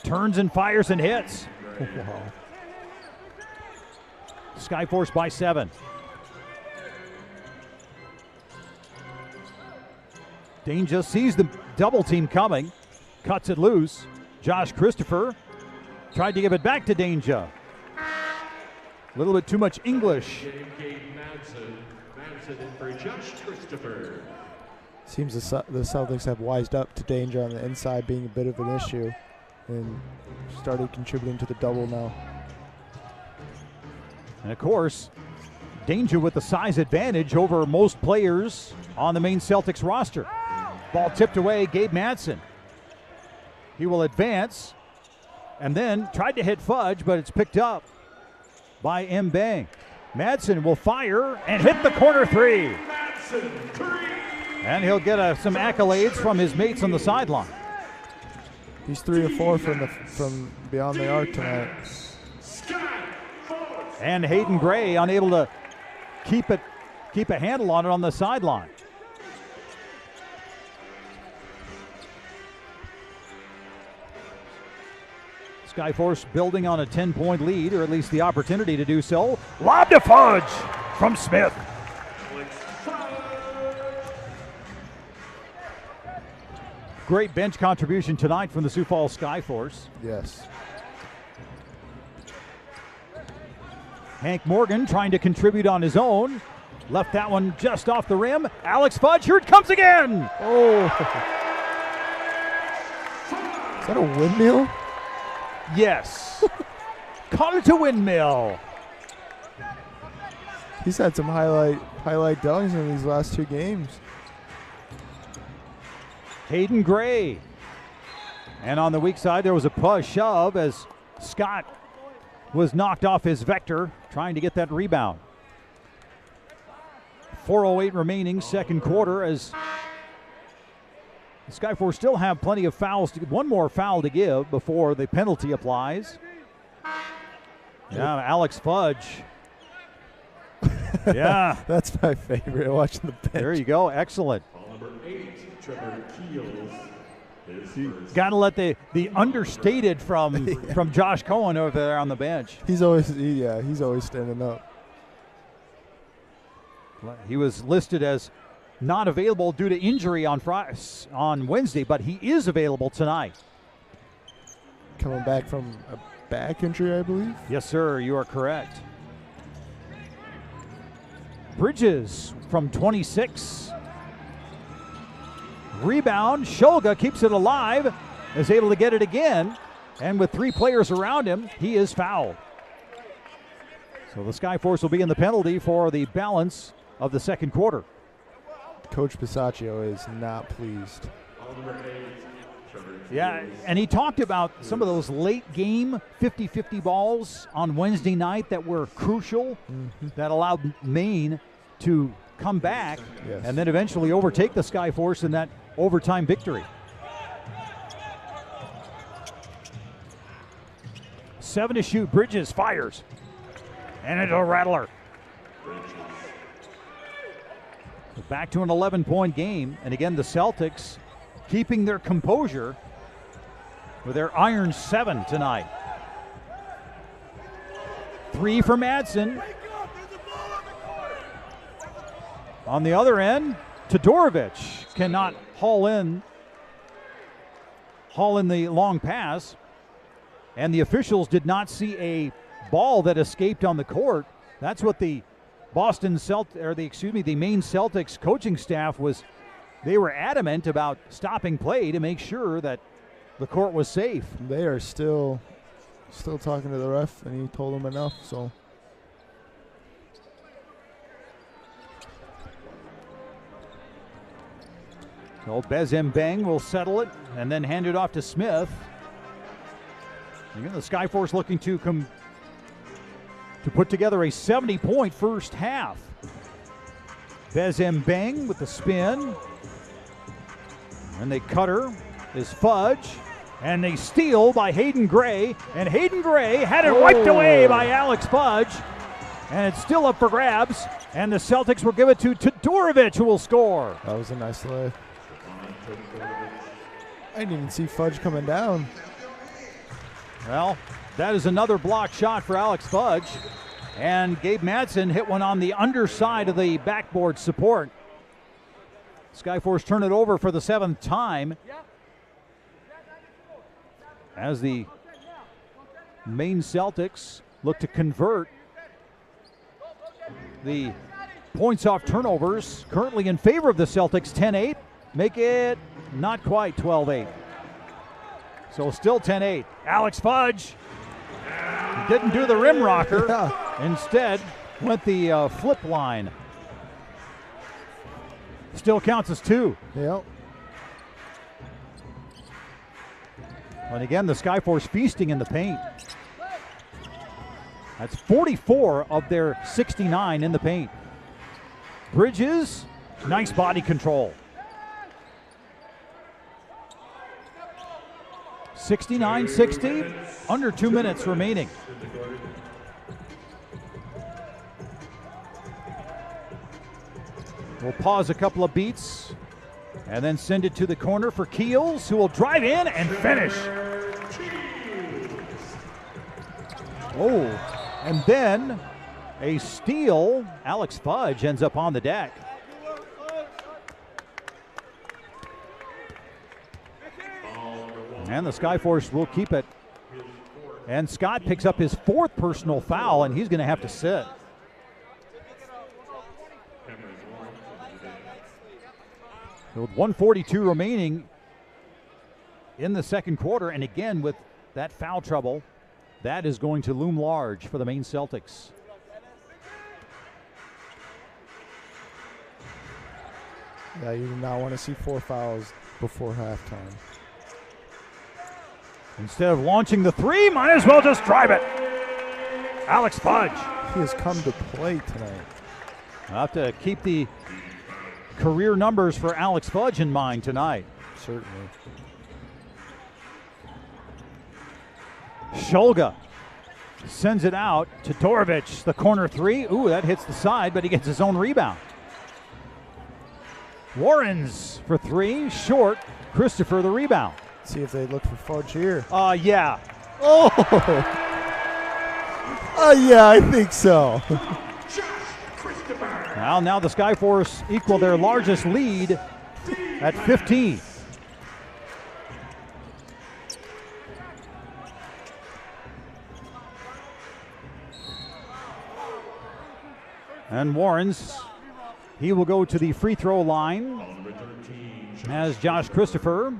Turns and fires and hits. Wow. Skyforce by 7. Danger sees the double team coming. Cuts it loose. Josh Christopher tried to give it back to Danger. A little bit too much English. Seems the Celtics have wised up to Danger on the inside being a bit of an issue and started contributing to the double now. And of course, Danger with the size advantage over most players on the Maine Celtics roster. Ball tipped away, Gabe Madsen. He will advance and then tried to hit Fudge, but it's picked up by Mbang. Madsen will fire and hit the corner three. And he'll get some accolades from his mates on the sideline. He's 3 of 4 from beyond the arc tonight. And Hayden Gray unable to keep a handle on it on the sideline. Skyforce building on a 10-point lead, or at least the opportunity to do so. Lob to Fudge from Smith. Great bench contribution tonight from the Sioux Falls Skyforce. Yes. Hank Morgan trying to contribute on his own. Left that one just off the rim. Alex Fudge, here it comes again. Oh. Is that a windmill? Yes. Caught it to windmill. He's had some highlight dunks in these last 2 games. Hayden Gray. And on the weak side, there was a push shove as Scott was knocked off his vector, trying to get that rebound. 4:08 remaining, second quarter, as the Skyforce still have plenty of fouls. One more foul to give before the penalty applies. Yeah, Alex Fudge. Yeah. That's my favorite, watching the bench. There you go, excellent. Number 8, Trevor Keels. Got to let the understated from Josh Cohen over there on the bench. He's always standing up. He was listed as not available due to injury on Wednesday, but he is available tonight. Coming back from a back injury, I believe. Yes, sir, you are correct. Bridges from 26. Rebound, Shulga keeps it alive, is able to get it again, and with 3 players around him, he is fouled. So the Skyforce will be in the penalty for the balance of the second quarter. Coach Pisaccio is not pleased. Yeah, and he talked about some of those late game 50-50 balls on Wednesday night that were crucial, that allowed Maine to come back and then eventually overtake the Skyforce in that overtime victory. 7 to shoot, Bridges fires, and it's a rattler. So back to an 11-point game, and again the Celtics keeping their composure with their iron 7 tonight. 3 for Madsen. On the other end, Todorovic cannot haul in the long pass, and the officials did not see a ball that escaped on the court. That's what the Maine Celtics coaching staff was. They were adamant about stopping play to make sure that the court was safe. They are still talking to the ref, and he told them enough. So. So Bezem Bang will settle it and then hand it off to Smith. Again, the Skyforce looking to put together a 70-point first half. Bezem Bang with the spin. And they cutter is Fudge. And they steal by Hayden Gray. And Hayden Gray had it wiped away by Alex Fudge. And it's still up for grabs. And the Celtics will give it to Todorovic, who will score. That was a nice lay. I didn't even see Fudge coming down. Well, that is another block shot for Alex Fudge. And Gabe Madsen hit one on the underside of the backboard support. Skyforce turn it over for the 7th time. As the Maine Celtics look to convert the points off turnovers, currently in favor of the Celtics, 10-8. Make it not quite 12-8. So still 10-8. Alex Fudge didn't do the rim rocker. Instead, went the flip line. Still counts as 2. Yep. And again, the Skyforce feasting in the paint. That's 44 of their 69 in the paint. Bridges, nice body control. 69-60, under 2 minutes remaining. We'll pause a couple of beats and then send it to the corner for Keels, who will drive in and finish. Oh, and then a steal. Alex Fudge ends up on the deck. And the Skyforce will keep it. And Scott picks up his 4th personal foul, and he's going to have to sit. With 1:42 remaining in the second quarter, and again with that foul trouble, that is going to loom large for the Maine Celtics. Yeah, you do not want to see 4 fouls before halftime. Instead of launching the 3, might as well just drive it. Alex Fudge. He has come to play tonight. I'll have to keep the career numbers for Alex Fudge in mind tonight. Certainly. Shulga sends it out to Todorovic, the corner 3. Ooh, that hits the side, but he gets his own rebound. Warrens for 3, short. Christopher the rebound. See if they look for Fudge here. Yeah. Oh! Yeah, I think so. Now the Skyforce equal their largest lead at 15. And Warrens, he will go to the free throw line as Josh Christopher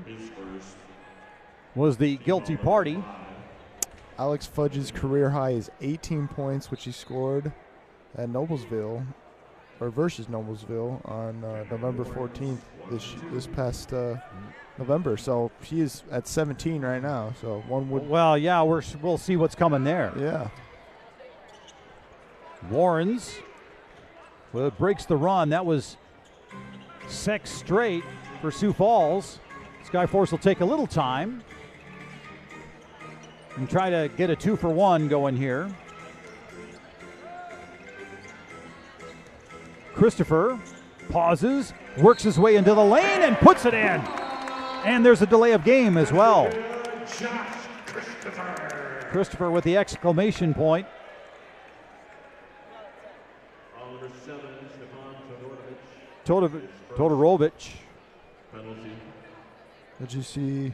was the guilty party. Alex Fudge's career high is 18 points, which he scored at Noblesville, or versus Noblesville on November 14th this past November. So he is at 17 right now. So one would. Well, yeah, we'll see what's coming there. Yeah. Warrens breaks the run. That was 6 straight for Sioux Falls. Skyforce will take a little time and try to get a 2-for-1 going here. Christopher pauses, works his way into the lane, and puts it in. And there's a delay of game as well. Christopher with the exclamation point. Todorovic. Penalty. Did you see?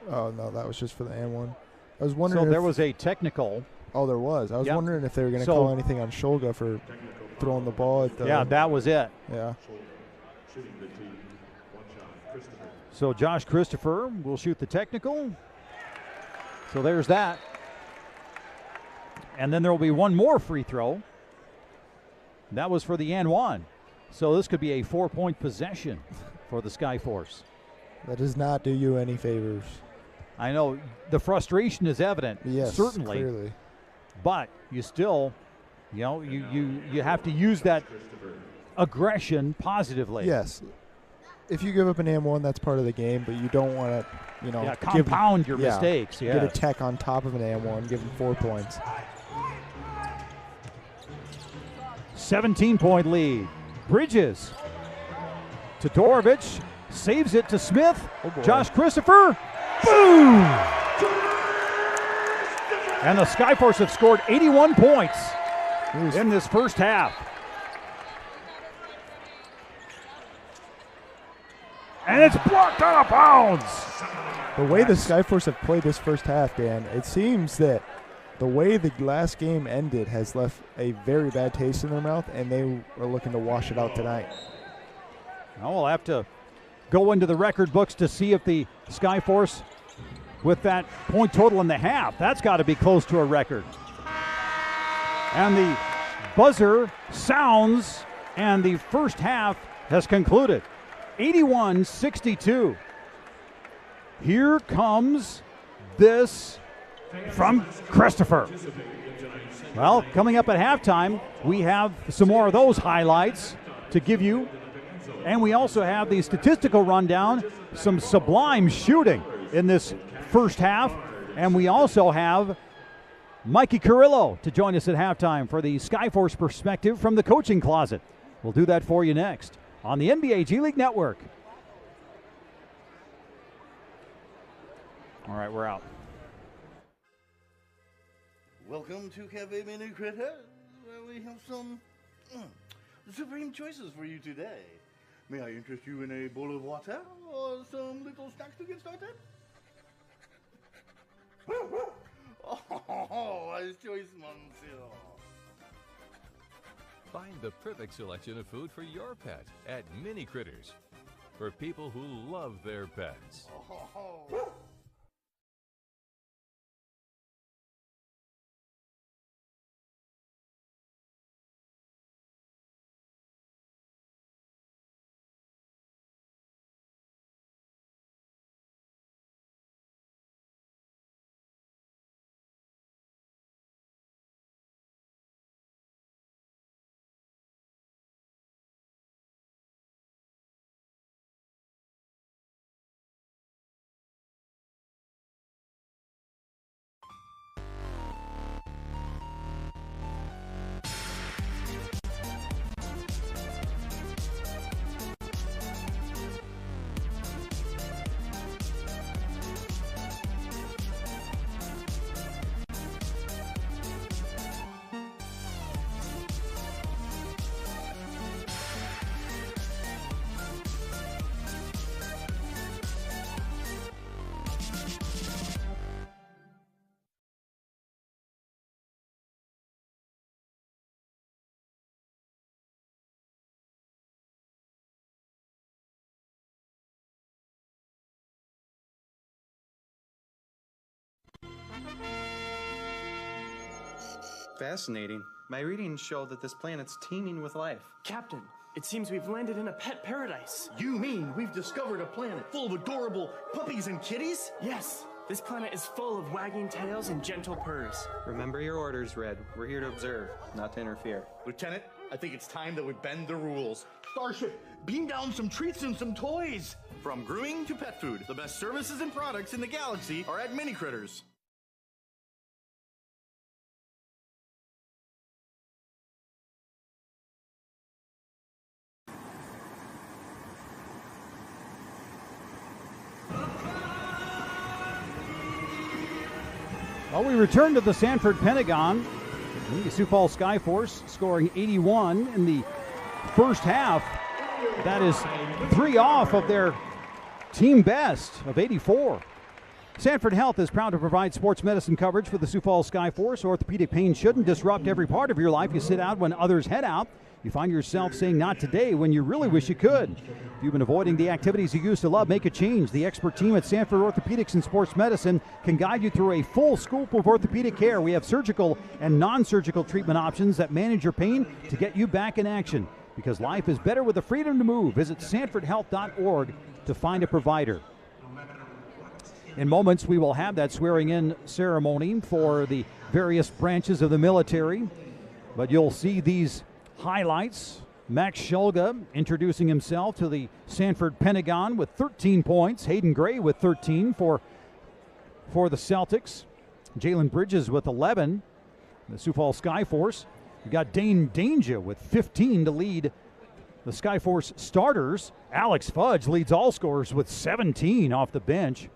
Oh, no, that was just for the and one. I was wondering So there was a technical. Oh, there was. I was Yep. wondering if they were going to call anything on Shulga for throwing the ball at the. Yeah, that was it. Yeah. Shooting the team. 1 shot. Christopher. So Josh Christopher will shoot the technical. So there's that. And then there will be one more free throw. That was for the and one. So this could be a 4-point possession for the Skyforce. That does not do you any favors. I know the frustration is evident, Yes, certainly. clearly. But you still, you have to use that aggression positively. Yes. If you give up an and one, that's part of the game, but you don't want to, compound your mistakes. Yeah. Get a tech on top of an and one, give them 4 points. 17-point lead. Bridges. Todorovic saves it to Smith. Josh Christopher. Boom! And the Skyforce have scored 81 points in this first half. And it's blocked out of bounds. The way the Skyforce have played this first half, Dan, it seems that the way the last game ended has left a very bad taste in their mouth, and they are looking to wash it out tonight. Well, we'll have to go into the record books to see if the Skyforce, with that point total in the half, that's got to be close to a record. And the buzzer sounds, and the first half has concluded. 81-62. Here comes this from Christopher. Well, coming up at halftime, we have some more of those highlights to give you. And we also have the statistical rundown, some sublime shooting in this first half. And we also have Mikey Carrillo to join us at halftime for the Skyforce perspective from the coaching closet. We'll do that for you next on the NBA G League Network. All right, we're out. Welcome to Cafe Mini Critter, where we have some supreme choices for you today. May I interest you in a bowl of water or some little snacks to get started? Oh, wise choice, Monsieur. Find the perfect selection of food for your pet at Mini Critters, for people who love their pets. Fascinating. My readings show that this planet's teeming with life. Captain, it seems we've landed in a pet paradise. You mean we've discovered a planet full of adorable puppies and kitties? Yes, this planet is full of wagging tails and gentle purrs. Remember your orders, Red. We're here to observe, not to interfere. Lieutenant, I think it's time that we bend the rules. Starship, beam down some treats and some toys. From grooming to pet food, the best services and products in the galaxy are at Mini Critters. Well, we return to the Sanford Pentagon. The Sioux Falls Skyforce scoring 81 in the first half. That is 3 off of their team best of 84. Sanford Health is proud to provide sports medicine coverage for the Sioux Falls Skyforce. Orthopedic pain shouldn't disrupt every part of your life. You sit out when others head out. You find yourself saying not today when you really wish you could. If you've been avoiding the activities you used to love, make a change. The expert team at Sanford Orthopedics and Sports Medicine can guide you through a full scope of orthopedic care. We have surgical and non-surgical treatment options that manage your pain to get you back in action. Because life is better with the freedom to move. Visit sanfordhealth.org to find a provider. In moments, we will have that swearing-in ceremony for the various branches of the military. But you'll see these highlights. Max Shulga introducing himself to the Sanford Pentagon with 13 points. Hayden Gray with 13 for the Celtics. Jalen Bridges with 11. The Sioux Falls Skyforce. We got Dane Danger with 15 to lead the Skyforce starters. Alex Fudge leads all scorers with 17 off the bench.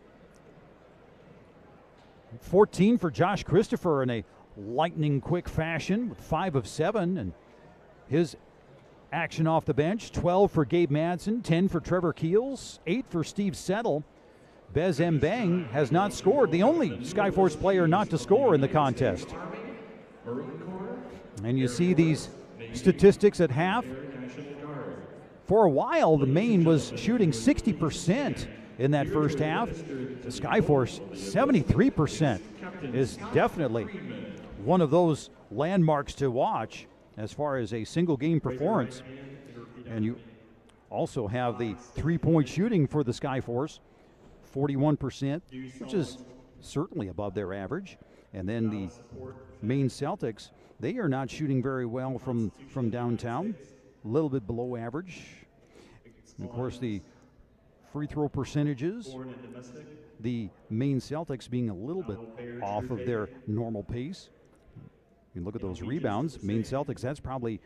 14 for Josh Christopher in a lightning quick fashion with 5 of 7, and his action off the bench. 12 for Gabe Madsen, 10 for Trevor Keels, 8 for Steve Settle. Bez Mbang has not scored, the only Skyforce player not to score in the contest. And you see these statistics at half. For a while, the Maine was shooting 60% in that first half. The Skyforce, 73%, is definitely one of those landmarks to watch as far as a single game performance. And you also have the three-point shooting for the Skyforce, 41%, which is certainly above their average. And then the Maine Celtics, they are not shooting very well from downtown, a little bit below average. And of course, the free throw percentages, the Maine Celtics being a little bit off of their normal pace. You look at those rebounds, Maine Celtics, that's probably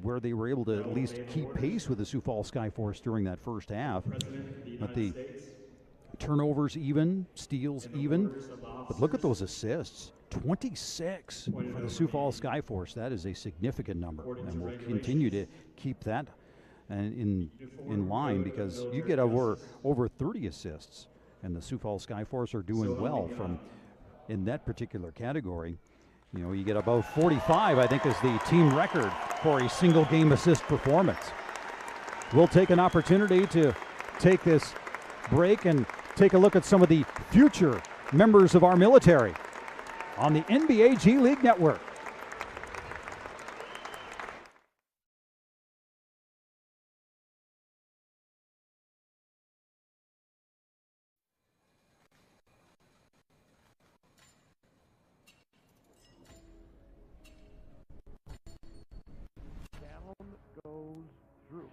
where they were able to at least keep pace with the Sioux Falls Skyforce during that first half. But the turnovers even, steals even. But look at those assists, 26 for the Sioux Falls Skyforce. That is a significant number, and we'll continue to keep that in line, because you get over 30 assists, and the Sioux Falls Skyforce are doing well from in that particular category. You know, you get above 45, I think, is the team record for a single game assist performance. We'll take an opportunity to take this break and take a look at some of the future members of our military on the NBA G League Network.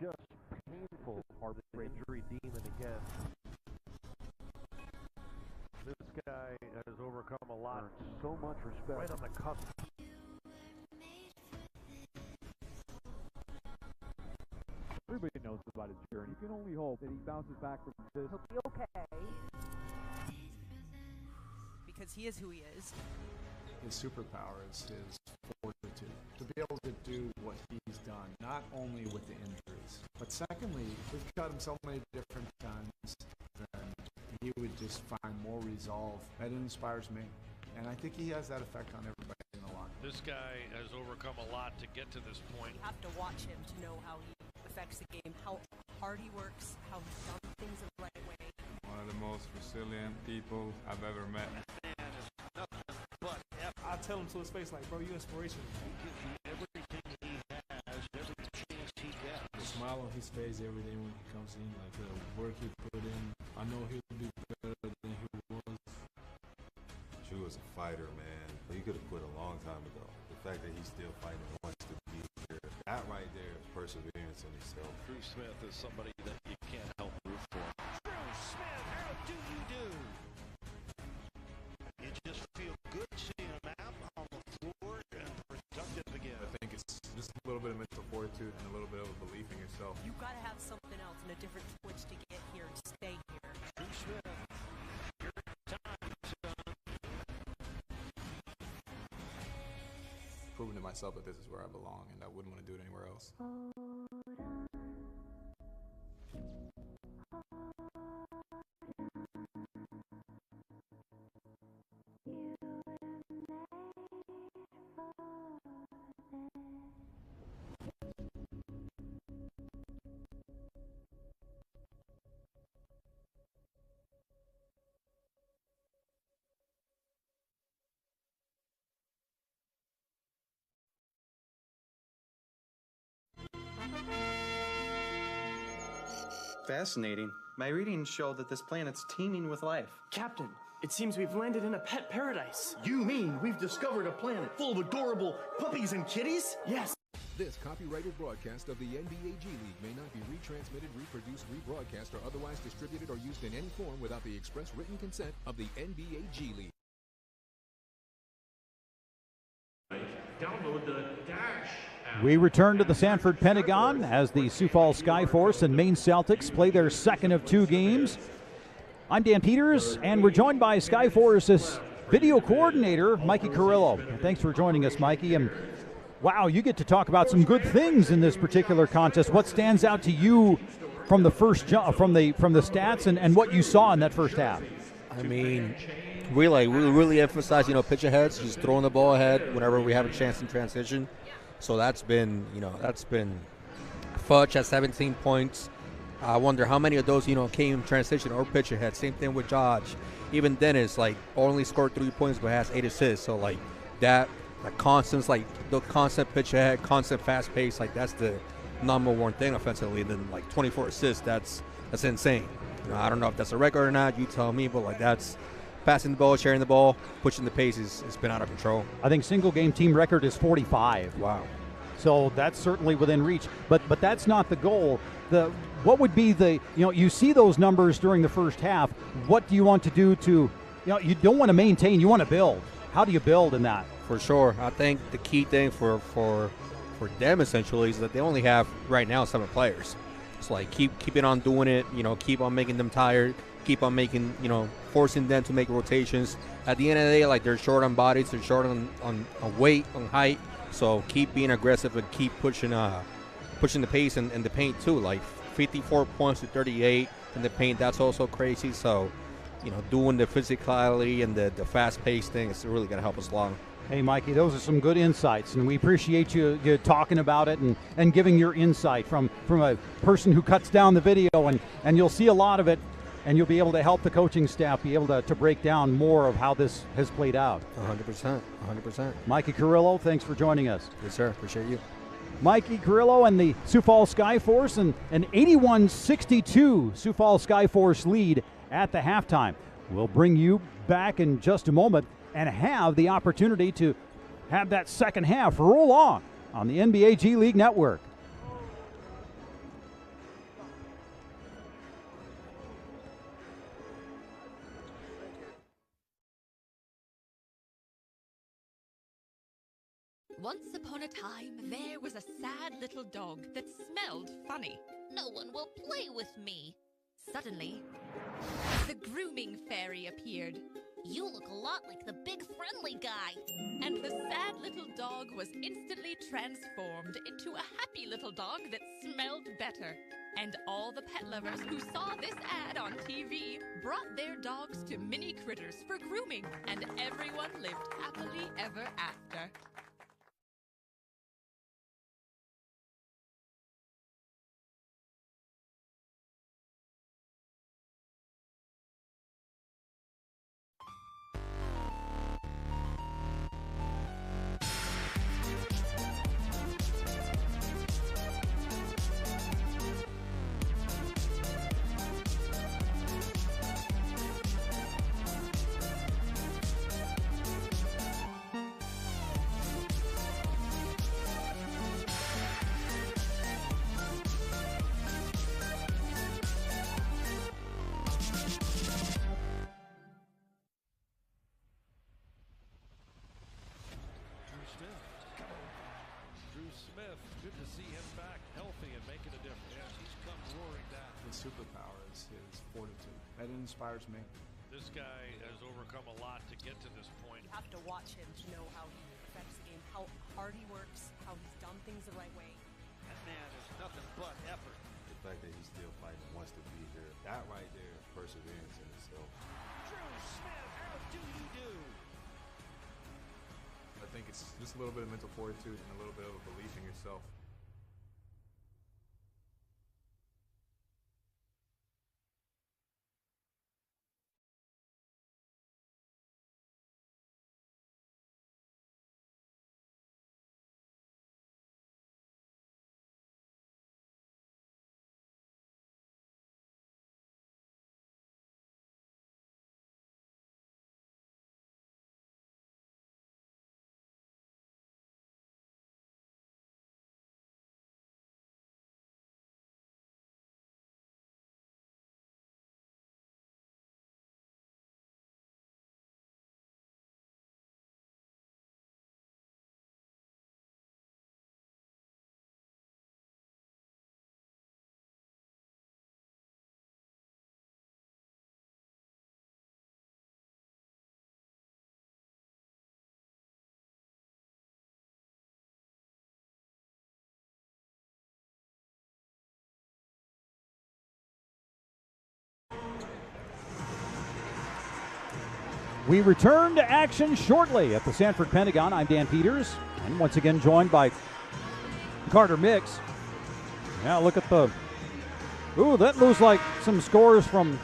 Just painful heart injury demon again. This guy has overcome a lot. So much respect. Right on the cusp. Everybody knows about his journey. You can only hope that he bounces back from this. He'll be okay. Because he is who he is. His superpower is his fortitude. To be able to do what he's done, not only with the injuries, but secondly, we've got him so many different times, and he would just find more resolve. That inspires me, and I think he has that effect on everybody in the line. This guy has overcome a lot to get to this point. You have to watch him to know how he affects the game, how hard he works, how he's done things the right way. One of the most resilient people I've ever met. I tell him to his face, like, bro, you inspiration. Everything he has, every chance he gets. The smile on his face every day when he comes in, like the work he put in. I know he'll be better than he was. Sioux was a fighter, man. He could have quit a long time ago. The fact that he's still fighting and wants to be here, that right there is perseverance in itself. Drew Smith is somebody that you can't help root for. Drew Smith, how do you do? You just feel good seeing him out on the floor and productive again. I think it's just a little bit of mental fortitude and a little bit of a belief in yourself. You gotta have something else and a different twitch to get here and stay here. Drew Smith, your time, son. Proving to myself that this is where I belong, and I wouldn't want to do it anywhere else. Fascinating. My readings show that this planet's teeming with life. Captain, it seems we've landed in a pet paradise. You mean we've discovered a planet full of adorable puppies and kitties? Yes. This copyrighted broadcast of the NBA G League may not be retransmitted, reproduced, rebroadcast, or otherwise distributed or used in any form without the express written consent of the NBA G League. Download the Dash app. We return to the Sanford Pentagon as the Sioux Falls Skyforce and Maine Celtics play their second of two games. I'm Dan Peters, and we're joined by Skyforce's video coordinator, Mikey Carrillo. Thanks for joining us, Mikey. And wow, you get to talk about some good things in this particular contest. What stands out to you from the first from the stats and what you saw in that first half? I mean, we really emphasize, pitch aheads, just throwing the ball ahead whenever we have a chance in transition. So that's been Fudge at 17 points. I wonder how many of those, came transition or pitch ahead. Same thing with Josh. Even Dennis, only scored 3 points but has 8 assists. So that constant, the constant pitch ahead, constant fast pace, that's the number one thing offensively. And then 24 assists, that's insane. I don't know if that's a record or not. You tell me, but that's passing the ball, sharing the ball, pushing the pace has been out of control. I think single game team record is 45. Wow. So that's certainly within reach. But that's not the goal. What would be you see those numbers during the first half. What do you want to do to, you don't want to maintain, you want to build. How do you build in that? For sure. I think the key thing for them essentially is that they only have right now 7 players. It's keep it on doing it, keep on making them tired, keep on making, forcing them to make rotations. At the end of the day, they're short on bodies, they're short on weight, on height. So keep being aggressive and keep pushing the pace and the paint too. 54 points to 38 in the paint, that's also crazy. So, doing the physicality and the fast-paced thing is really going to help us along. Hey, Mikey, those are some good insights, and we appreciate you talking about it and giving your insight from a person who cuts down the video, and you'll see a lot of it, and you'll be able to help the coaching staff be able to break down more of how this has played out. 100%. Mikey Carrillo, thanks for joining us. Yes, sir. Appreciate you. Mikey Carrillo and the Sioux Falls Skyforce, and an 81-62 Sioux Falls Skyforce lead at the halftime. We'll bring you back in just a moment and have the opportunity to have that second half roll on the NBA G League Network. Once upon a time, there was a sad little dog that smelled funny. No one will play with me. Suddenly, the grooming fairy appeared. You look a lot like the big friendly guy. And the sad little dog was instantly transformed into a happy little dog that smelled better. And all the pet lovers who saw this ad on TV brought their dogs to Mini Critters for grooming, and everyone lived happily ever after. Good to see him back healthy and making a difference. Yes, he's come roaring down. His superpower is his fortitude. That inspires me. This guy has overcome a lot to get to this point. You have to watch him to know how he affects the game, how hard he works, how he's done things the right way. That man is nothing but effort. The fact that he's still fighting, wants to be here, that right there is perseverance in itself. Drew Smith, how do you do? I think it's just a little bit of mental fortitude and a little bit of a belief in yourself. We return to action shortly at the Sanford Pentagon. I'm Dan Peters, and once again joined by Carter Mix. Now look at the... Ooh, that looks like some scores from...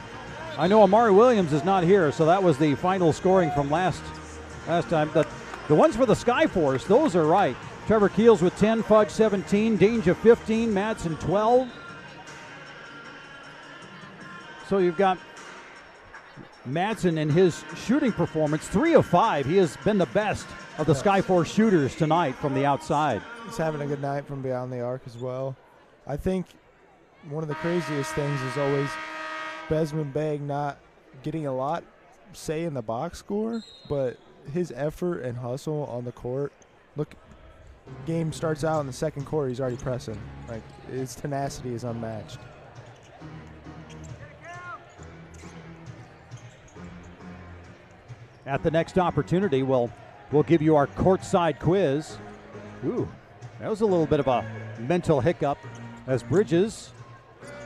I know Amari Williams is not here, so that was the final scoring from last time. The ones for the Skyforce, those are right. Trevor Keels with 10, Fudge 17, Danger 15, Madsen 12. So you've got Madsen in his shooting performance, 3 of 5. He has been the best of the Skyforce shooters tonight from the outside. He's having a good night from beyond the arc as well. I think one of the craziest things is always Besman Beg not getting a lot say in the box score, but his effort and hustle on the court. Look, game starts out in the second quarter, he's already pressing. Like, his tenacity is unmatched. At the next opportunity, we'll give you our courtside quiz. Ooh, that was a little bit of a mental hiccup as Bridges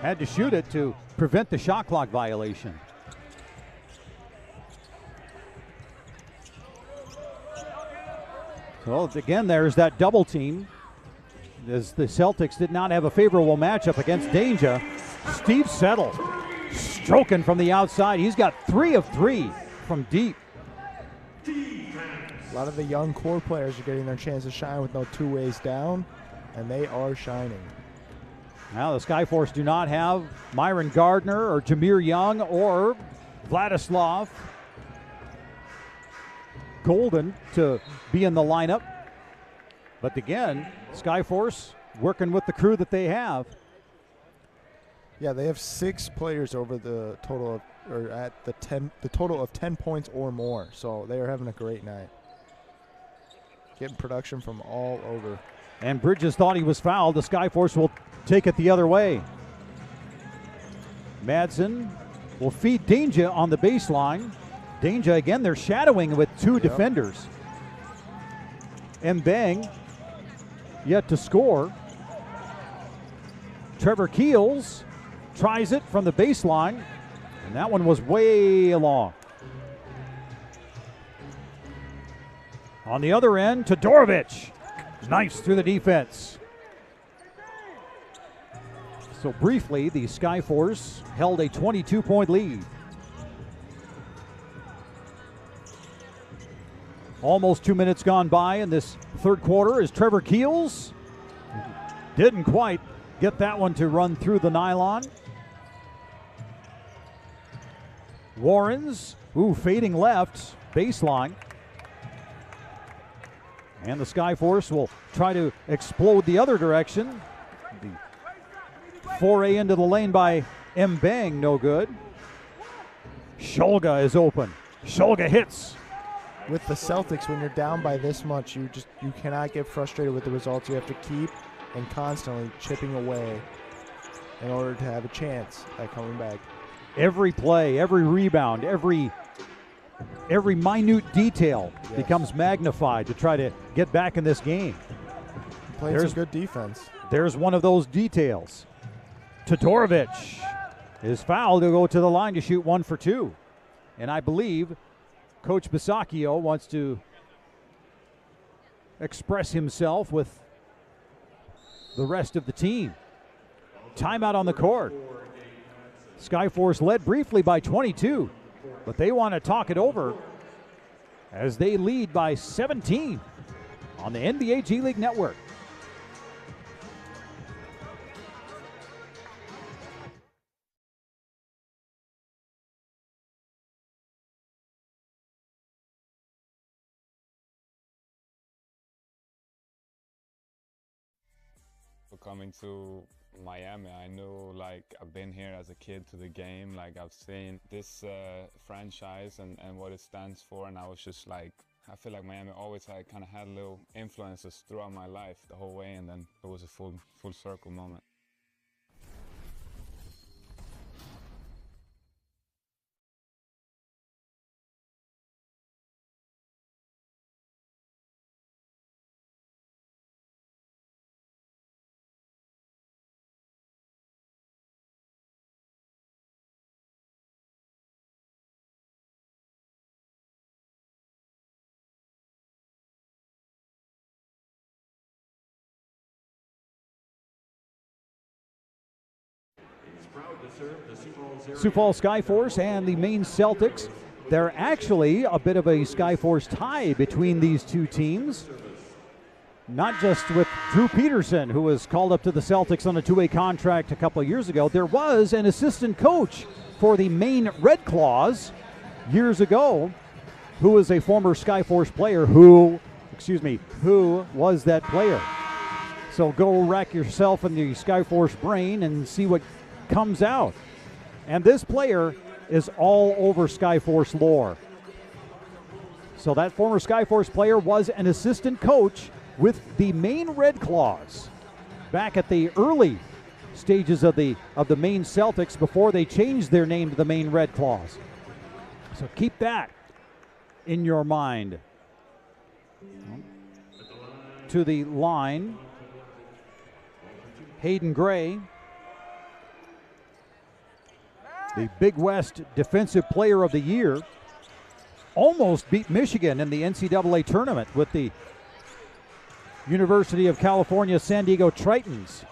had to shoot it to prevent the shot clock violation. So again, there's that double team as the Celtics did not have a favorable matchup against Danger. Steve Settle stroking from the outside. He's got 3 of 3 from deep. A lot of the young core players are getting their chance to shine with no two ways down, and they are shining. Now the Skyforce do not have Myron Gardner or Jameer Young or Vladislav Golden to be in the lineup. But again, Skyforce working with the crew that they have. Yeah, they have 6 players over the total of, or at the total of 10 points or more. So they are having a great night. Getting production from all over. And Bridges thought he was fouled. The Skyforce will take it the other way. Madsen will feed Danger on the baseline. Danger again, they're shadowing with 2 defenders. Mbang yet to score. Trevor Keels tries it from the baseline, and that one was way long. On the other end, Todorovic. Nice through the defense. So briefly, the Skyforce held a 22-point lead. Almost 2 minutes gone by in this third quarter as Trevor Keels didn't quite get that one to run through the nylon. Warrens, fading left, baseline. And the Skyforce will try to explode the other direction. The foray into the lane by Mbang, no good. Shulga is open. Shulga hits. With the Celtics, when you're down by this much, you cannot get frustrated with the results. You have to keep and constantly chipping away in order to have a chance at coming back. Every play, every rebound, every minute detail becomes magnified to try to get back in this game. Playing some good defense. There's one of those details. Todorovic is fouled to go to the line to shoot 1 for 2. And I believe Coach Bisacchio wants to express himself with the rest of the team. Timeout on the court. Skyforce led briefly by 22, but they want to talk it over as they lead by 17 on the NBA G League Network. Coming to Miami, I knew, like, I've been here as a kid to the game, like I've seen this franchise and what it stands for, and I was just like, I feel like Miami always kind of had little influences throughout my life the whole way, and then it was a full circle moment. Sioux Falls Skyforce and the Maine Celtics. They're actually a bit of a Skyforce tie between these two teams. Not just with Drew Peterson, who was called up to the Celtics on a two-way contract a couple of years ago. There was an assistant coach for the Maine Red Claws years ago, who was a former Skyforce player who was that player. So go rack yourself in the Skyforce brain and see what comes out. And this player is all over Skyforce lore. So that former Skyforce player was an assistant coach with the Maine Red Claws back at the early stages of the Maine Celtics before they changed their name to the Maine Red Claws. So keep that in your mind. To the line, Hayden Gray, the Big West Defensive Player of the Year, almost beat Michigan in the NCAA tournament with the University of California San Diego Tritons.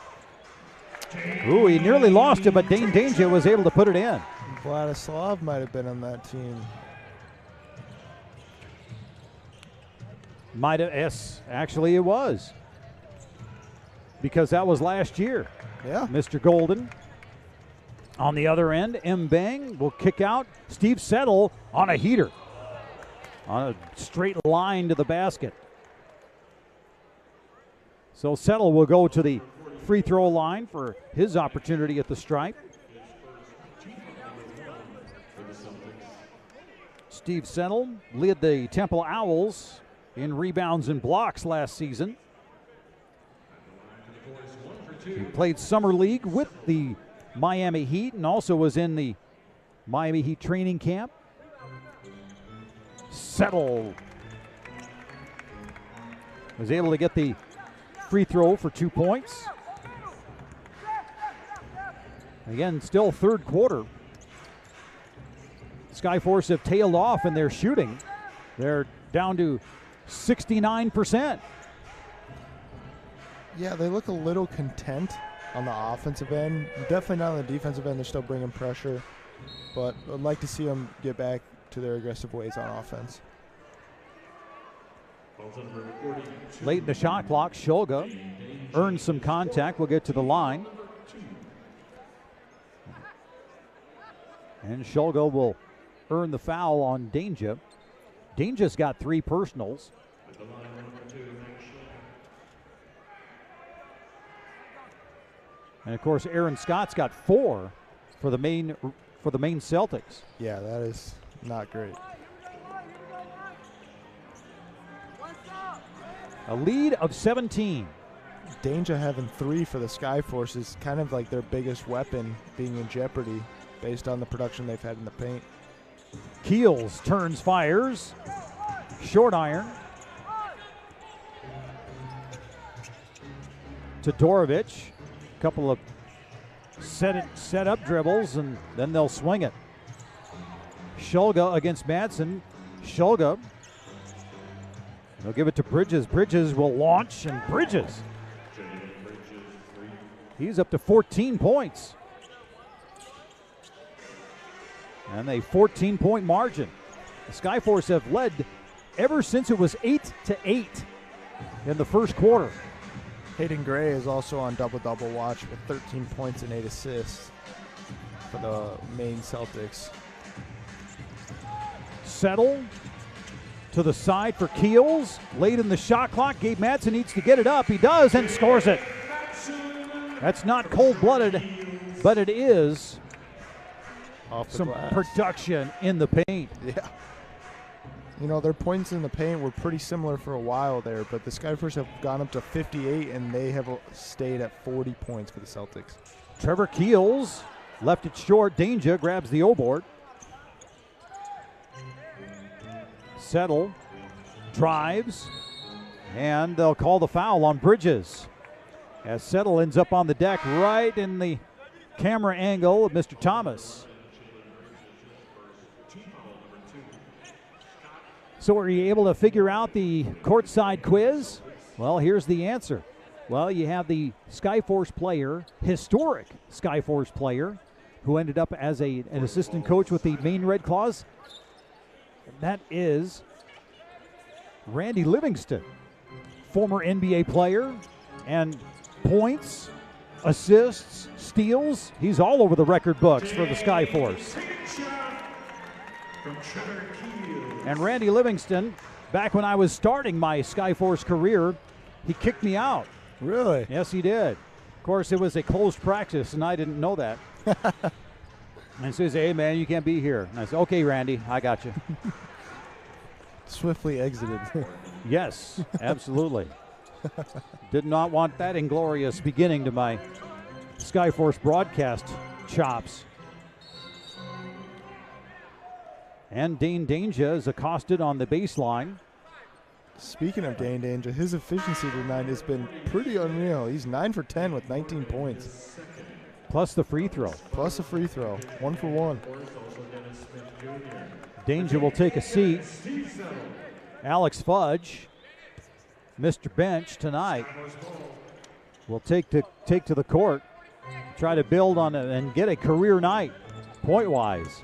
Ooh, he nearly lost it, but Dane Danger was able to put it in. Vladislav might have been on that team. Might have, yes, actually it was. Because that was last year. Yeah. Mr. Golden. On the other end, M. Bang will kick out. Steve Settle on a heater. On a straight line to the basket. So Settle will go to the free throw line for his opportunity at the stripe. Steve Settle led the Temple Owls in rebounds and blocks last season. He played Summer League with the Miami Heat and also was in the Miami Heat training camp. Settle was able to get the free throw for 2 points. Again, still third quarter. Skyforce have tailed off in their shooting. They're down to 69%. Yeah, they look a little content on the offensive end. Definitely not on the defensive end. They're still bringing pressure. But I'd like to see them get back to their aggressive ways on offense. Late in the shot clock, Shulga earned some contact. We'll get to the line. And Shulga will earn the foul on Danger. Danger's got 3 personals. And of course, Aaron Scott's got 4 for the Maine Celtics. Yeah, that is not great. A lead of 17. Danger having 3 for the Skyforce is kind of like their biggest weapon being in jeopardy based on the production they've had in the paint. Keels turns, fires. Short iron. Todorovic. Couple of set up dribbles, and then they'll swing it. Shulga against Madsen. Shulga. They'll give it to Bridges. Bridges will launch, and Bridges. He's up to 14 points. And a 14-point margin. The Skyforce have led ever since it was 8-8 in the first quarter. Hayden Gray is also on double-double watch with 13 points and 8 assists for the Maine Celtics. Settle to the side for Keels. Late in the shot clock. Gabe Madsen needs to get it up. He does and scores it. That's not cold-blooded, but it is some glass. Production in the paint. Yeah. You know, their points in the paint were pretty similar for a while there, but the Skyforce have gone up to 58, and they have stayed at 40 points for the Celtics. Trevor Keels left it short. Danger grabs the O-board. Settle drives, and they'll call the foul on Bridges as Settle ends up on the deck right in the camera angle of Mr. Thomas. So are you able to figure out the courtside quiz? Well, here's the answer. Well, you have the Skyforce player, historic Skyforce player, who ended up as an assistant coach with the Maine Red Claws. And that is Randy Livingston, former NBA player, and points, assists, steals. He's all over the record books for the Skyforce. And Randy Livingston, back when I was starting my Skyforce career, he kicked me out. Really? Yes, he did. Of course, it was a closed practice, and I didn't know that. And so he said, hey, man, you can't be here. And I said, okay, Randy, I got you. Swiftly exited. Yes, absolutely. Did not want that inglorious beginning to my Skyforce broadcast chops. And Dane Danger is accosted on the baseline. Speaking of Dane Danger, his efficiency tonight has been pretty unreal. He's 9 for 10 with 19 points. Plus the free throw. Plus a free throw. 1 for 1. Danger will take a seat. Alex Fudge, Mr. Bench tonight, will take to the court, try to build on it and get a career night, point-wise.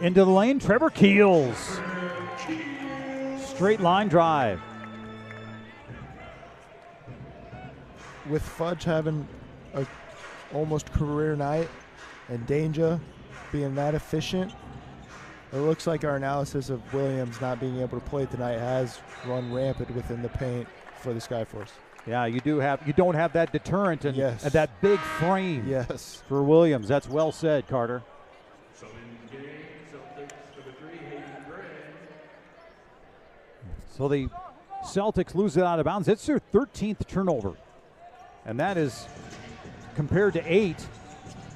Into the lane, Trevor Keels. Straight line drive. With Fudge having a almost career night and Danger being that efficient, it looks like our analysis of Williams not being able to play tonight has run rampant within the paint for the Skyforce. Yeah, you don't have that deterrent and yes. that big frame. Yes. For Williams. That's well said, Carter. So the Celtics lose it out of bounds. It's their 13th turnover. And that is compared to 8.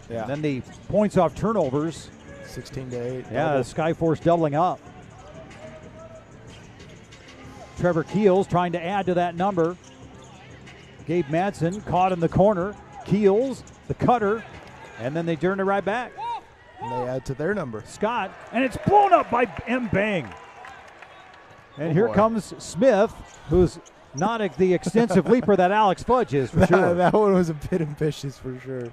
Yeah. And then the points off turnovers. 16 to 8. Yeah, double. the Skyforce doubling up. Trevor Keels trying to add to that number. Gabe Madsen caught in the corner. Keels, the cutter, and then they turn it right back. And they add to their number. Scott, and it's blown up by M. Bang. And here comes Smith, who's not the extensive leaper that Alex Fudge is, for sure. That one was a bit ambitious, for sure.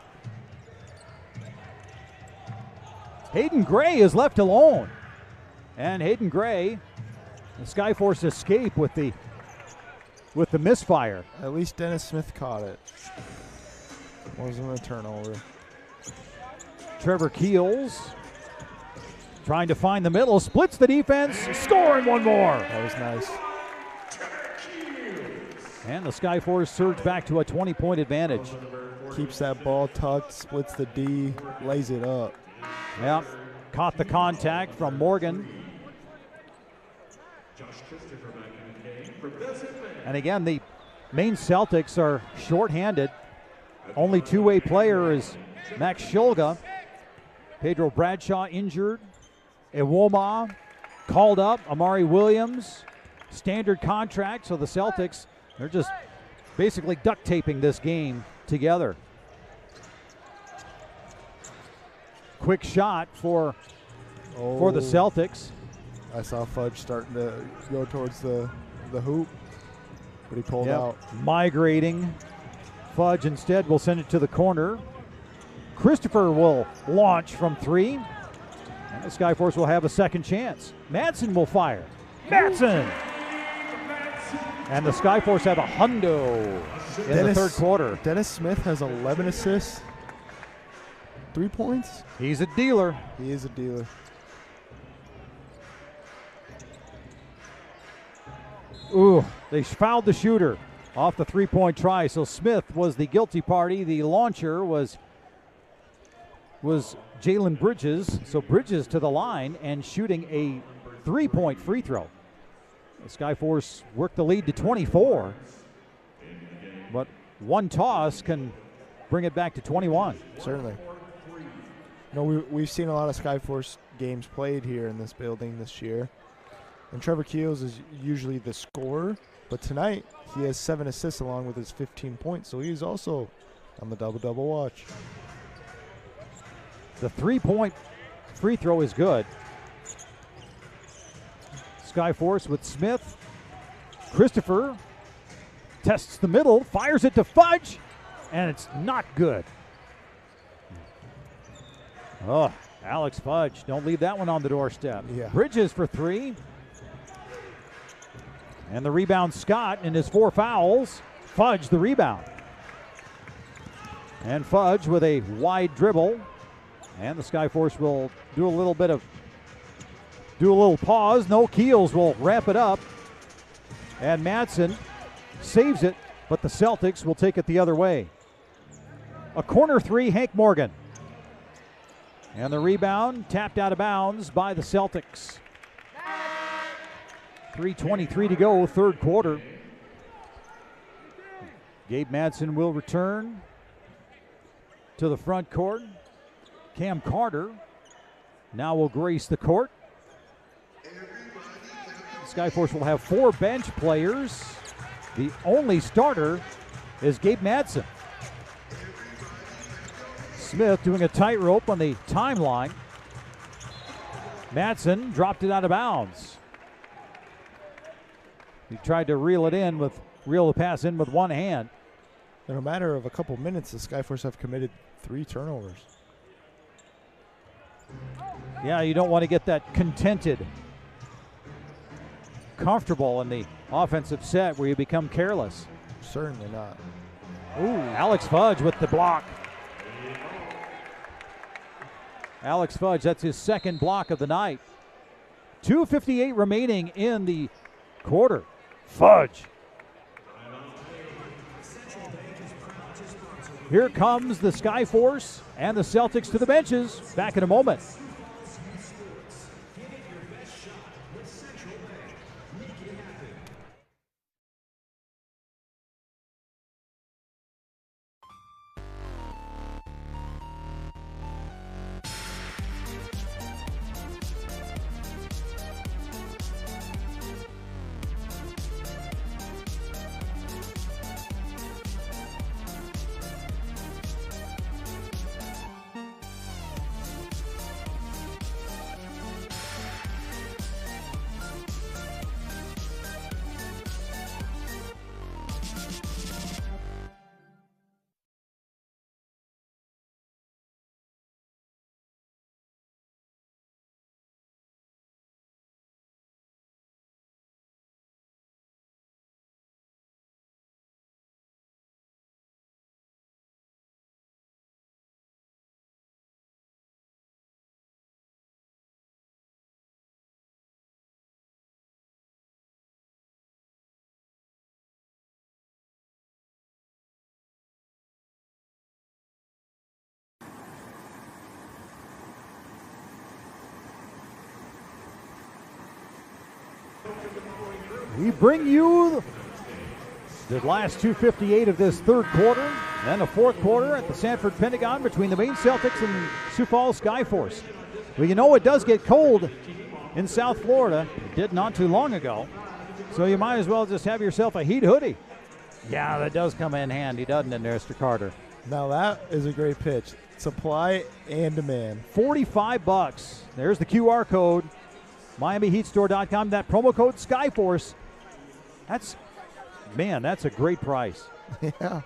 Hayden Gray is left alone. And Hayden Gray, the Skyforce escape with the misfire. At least Dennis Smith caught it. Wasn't a turnover. Trevor Keels trying to find the middle, splits the defense, scoring one more. That was nice. And the Skyforce surge back to a 20-point advantage. Keeps that ball tucked, splits the D, lays it up. Yep, caught the contact from Morgan. And again, the Maine Celtics are shorthanded. Only two-way player is Max Shulga. Pedro Bradshaw injured. Iwoma called up. Amari Williams, standard contract. So the Celtics, they're just basically duct taping this game together. Quick shot for the Celtics. I saw Fudge starting to go towards the hoop, but he pulled out. Migrating. Fudge instead will send it to the corner. Christopher will launch from 3. And the Skyforce will have a second chance. Madsen will fire. Madsen! And the Skyforce have a hundo in the third quarter. Dennis Smith has 11 assists. 3 points. He's a dealer. He is a dealer. Ooh, they fouled the shooter off the three-point try. So Smith was the guilty party. The launcher was Jalen Bridges. So Bridges to the line and shooting a 3-point free throw. The Skyforce worked the lead to 24. But one toss can bring it back to 21. Certainly. No, we've seen a lot of Skyforce games played here in this building this year. And Trevor Keels is usually the scorer, but tonight he has 7 assists along with his 15 points, so he's also on the double-double watch. The 3-point free throw is good. Skyforce with Smith. Christopher tests the middle, fires it to Fudge, and it's not good. Oh, Alex Fudge. Don't leave that one on the doorstep. Yeah. Bridges for 3. And the rebound, Scott, in his 4 fouls. Fudge the rebound. And Fudge with a wide dribble. And the Skyforce will do a little pause. No, Keels will wrap it up. And Madsen saves it, but the Celtics will take it the other way. A corner 3, Hank Morgan. And the rebound tapped out of bounds by the Celtics. 3:23 to go, third quarter. Gabe Madsen will return to the front court. Cam Carter now will grace the court. Skyforce will have 4 bench players. The only starter is Gabe Madsen. Smith doing a tightrope on the timeline. Madsen dropped it out of bounds. He tried to reel the pass in with one hand. In a matter of a couple minutes, the Skyforce have committed 3 turnovers. Yeah, you don't want to get that contented, comfortable in the offensive set where you become careless. Certainly not. Ooh, Alex Fudge with the block. Alex Fudge, that's his second block of the night. 2:58 remaining in the quarter. Fudge. Here comes the Skyforce and the Celtics to the benches. Back in a moment. We bring you the last 2:58 of this third quarter, then a fourth quarter at the Sanford Pentagon between the Maine Celtics and Sioux Falls Skyforce. Well, you know it does get cold in South Florida. It did not too long ago. So you might as well just have yourself a heat hoodie. Yeah, that does come in handy, doesn't it, Mr. Carter? Now that is a great pitch. Supply and demand. $45. There's the QR code. MiamiHeatStore.com. That promo code Skyforce. That's a great price. Yeah.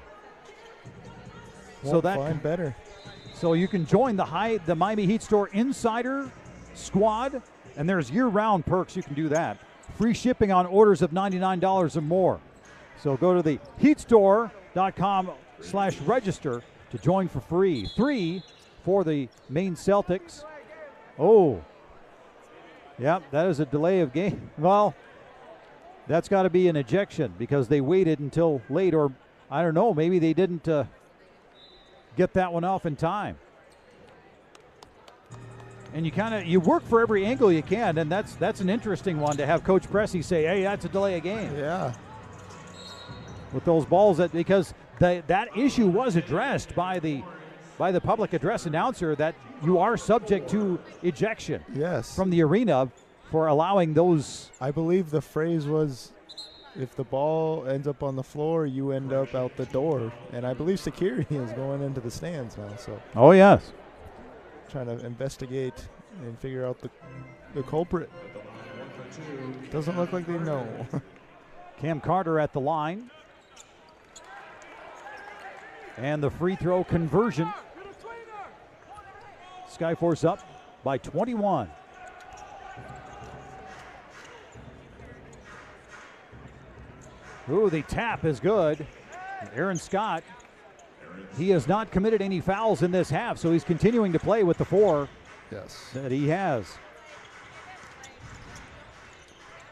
So that find better. So you can join the Miami Heat Store Insider Squad, and there's year-round perks. You can do that. Free shipping on orders of $99 or more. So go to the heatstore.com/register to join for free. 3 for the Maine Celtics. Oh, yep, that is a delay of game. Well, that's got to be an ejection because they waited until late, or I don't know, maybe they didn't get that one off in time. And you work for every angle you can, and that's an interesting one to have Coach Pressey say, hey, that's a delay of game. Yeah. With those balls, because that issue was addressed by the public address announcer that you are subject to ejection. Yes. From the arena for allowing those. I believe the phrase was, if the ball ends up on the floor, you end up out the door. And I believe security is going into the stands now. So. Oh, yes. Trying to investigate and figure out the culprit. Doesn't look like they know. Cam Carter at the line. And the free throw conversion. Skyforce up by 21. Ooh, the tap is good. Aaron Scott, he has not committed any fouls in this half, so he's continuing to play with the 4 that he has.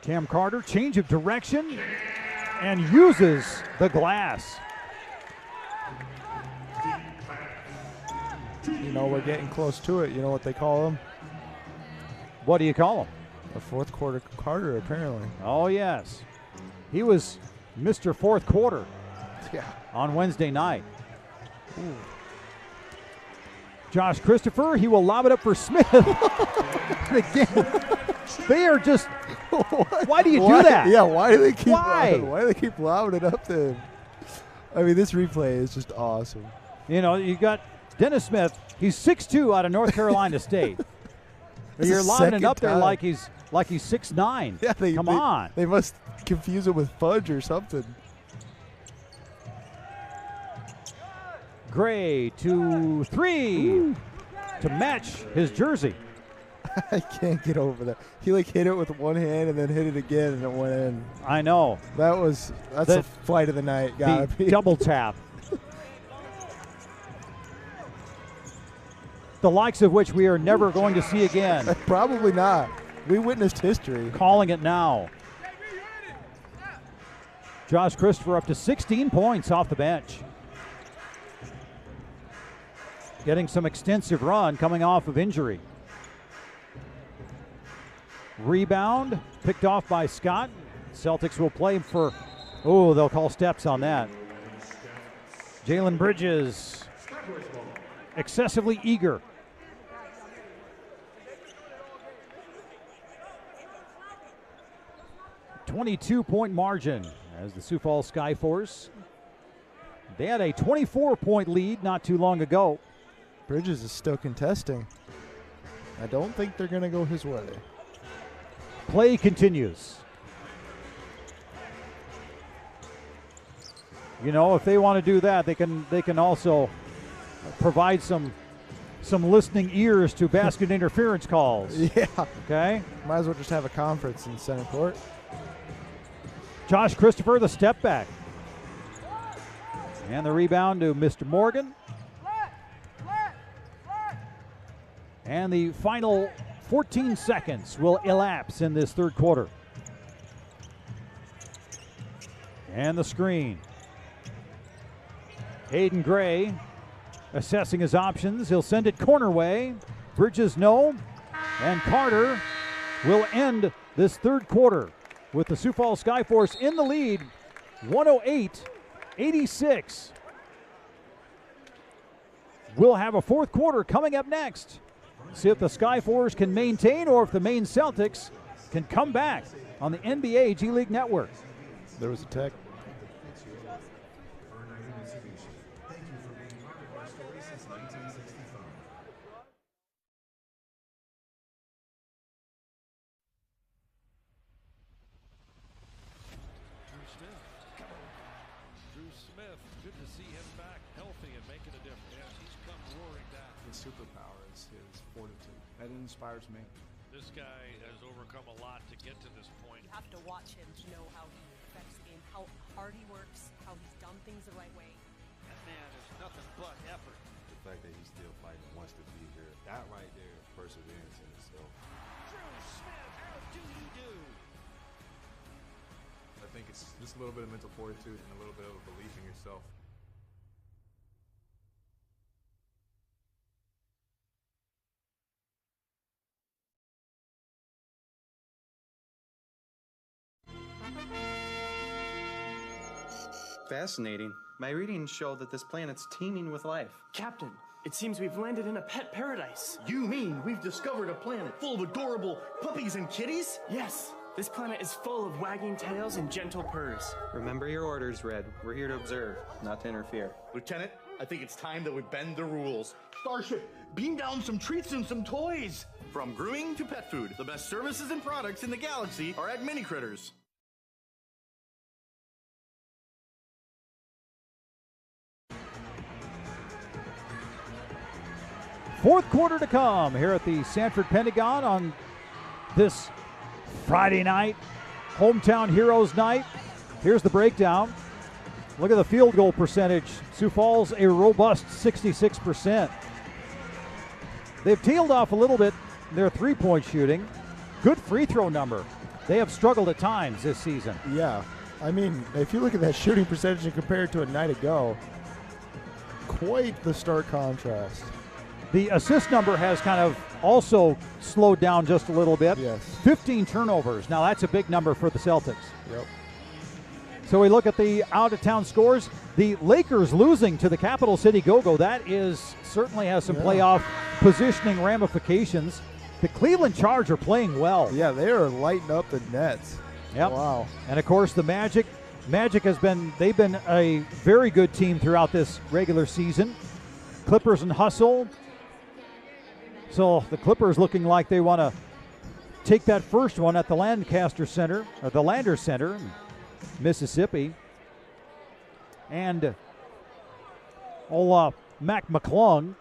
Cam Carter, change of direction, and uses the glass. You know, we're getting close to it. You know what they call him? What do you call him? A fourth quarter Carter, apparently. Oh, yes. He was Mr. Fourth Quarter on Wednesday night. Ooh. Josh Christopher, he will lob it up for Smith. Again, they are just, why do you do that? Yeah, why do they keep Why do they keep lobbing it up to him? I mean, this replay is just awesome. You know, you got Dennis Smith. He's 6'2" out of North Carolina State. You're lobbing it up there like he's 6'9". Yeah, Come on. They must confuse it with fudge or something. Gray to 3 to match his jersey. I can't get over that. He hit it with one hand and then hit it again and it went in. I know. That's a flight of the night. Gotta be. Double tap. The likes of which we are never going to see again. Probably not. We witnessed history. Calling it now. Josh Christopher up to 16 points off the bench. Getting some extensive run coming off of injury. Rebound picked off by Scott. Celtics will play for, they'll call steps on that. Jalen Bridges, excessively eager. .22 margin as the Sioux Falls Skyforce. They had a 24-point lead not too long ago. Bridges is still contesting. I don't think they're going to go his way. Play continues. You know, if they want to do that, they can also provide some listening ears to basket interference calls. Yeah. Okay. Might as well just have a conference in center court. Josh Christopher, the step back. And the rebound to Mr. Morgan. And the final 14 seconds will elapse in this third quarter. And the screen. Hayden Gray assessing his options. He'll send it corner way. Bridges no. And Carter will end this third quarter with the Sioux Falls Skyforce in the lead, 108-86. We'll have a fourth quarter coming up next. See if the Skyforce can maintain or if the Maine Celtics can come back on the NBA G League Network. There was a tech. Good to see him back healthy and making a difference. Yes, he's come roaring back. His superpower is his fortitude. That inspires me. This guy has overcome a lot to get to this point. You have to watch him to know how he affects the game, how hard he works, how he's done things the right way. That man is nothing but effort. The fact that he's still fighting, wants to be here, that right there is perseverance in itself. Drew Smith, how do you do? I think it's just a little bit of mental fortitude and a little bit of a belief in yourself. Fascinating. My readings show that this planet's teeming with life. Captain, it seems we've landed in a pet paradise. You mean we've discovered a planet full of adorable puppies and kitties? Yes, this planet is full of wagging tails and gentle purrs. Remember your orders, Red. We're here to observe, not to interfere. Lieutenant, I think it's time that we bend the rules. Starship, beam down some treats and some toys. From grooming to pet food, the best services and products in the galaxy are at Mini Critters. Fourth quarter to come here at the Sanford Pentagon on this Friday night, Hometown Heroes night. Here's the breakdown. Look at the field goal percentage. Sioux Falls, a robust 66%. They've tailed off a little bit in their three-point shooting. Good free throw number. They have struggled at times this season. Yeah. I mean, if you look at that shooting percentage and compare it to a night ago, quite the stark contrast. The assist number has kind of also slowed down just a little bit. Yes. 15 turnovers. Now that's a big number for the Celtics. Yep. So we look at the out-of-town scores. The Lakers losing to the Capital City Go-Go. That certainly has some playoff positioning ramifications. The Cleveland Charge are playing well. Yeah, they are lighting up the nets. Yep. Wow. And of course the Magic they've been a very good team throughout this regular season. Clippers and hustle. So the Clippers looking like they want to take that first one at the Lancaster Center, or the Landers Center, Mississippi. And Mac McClung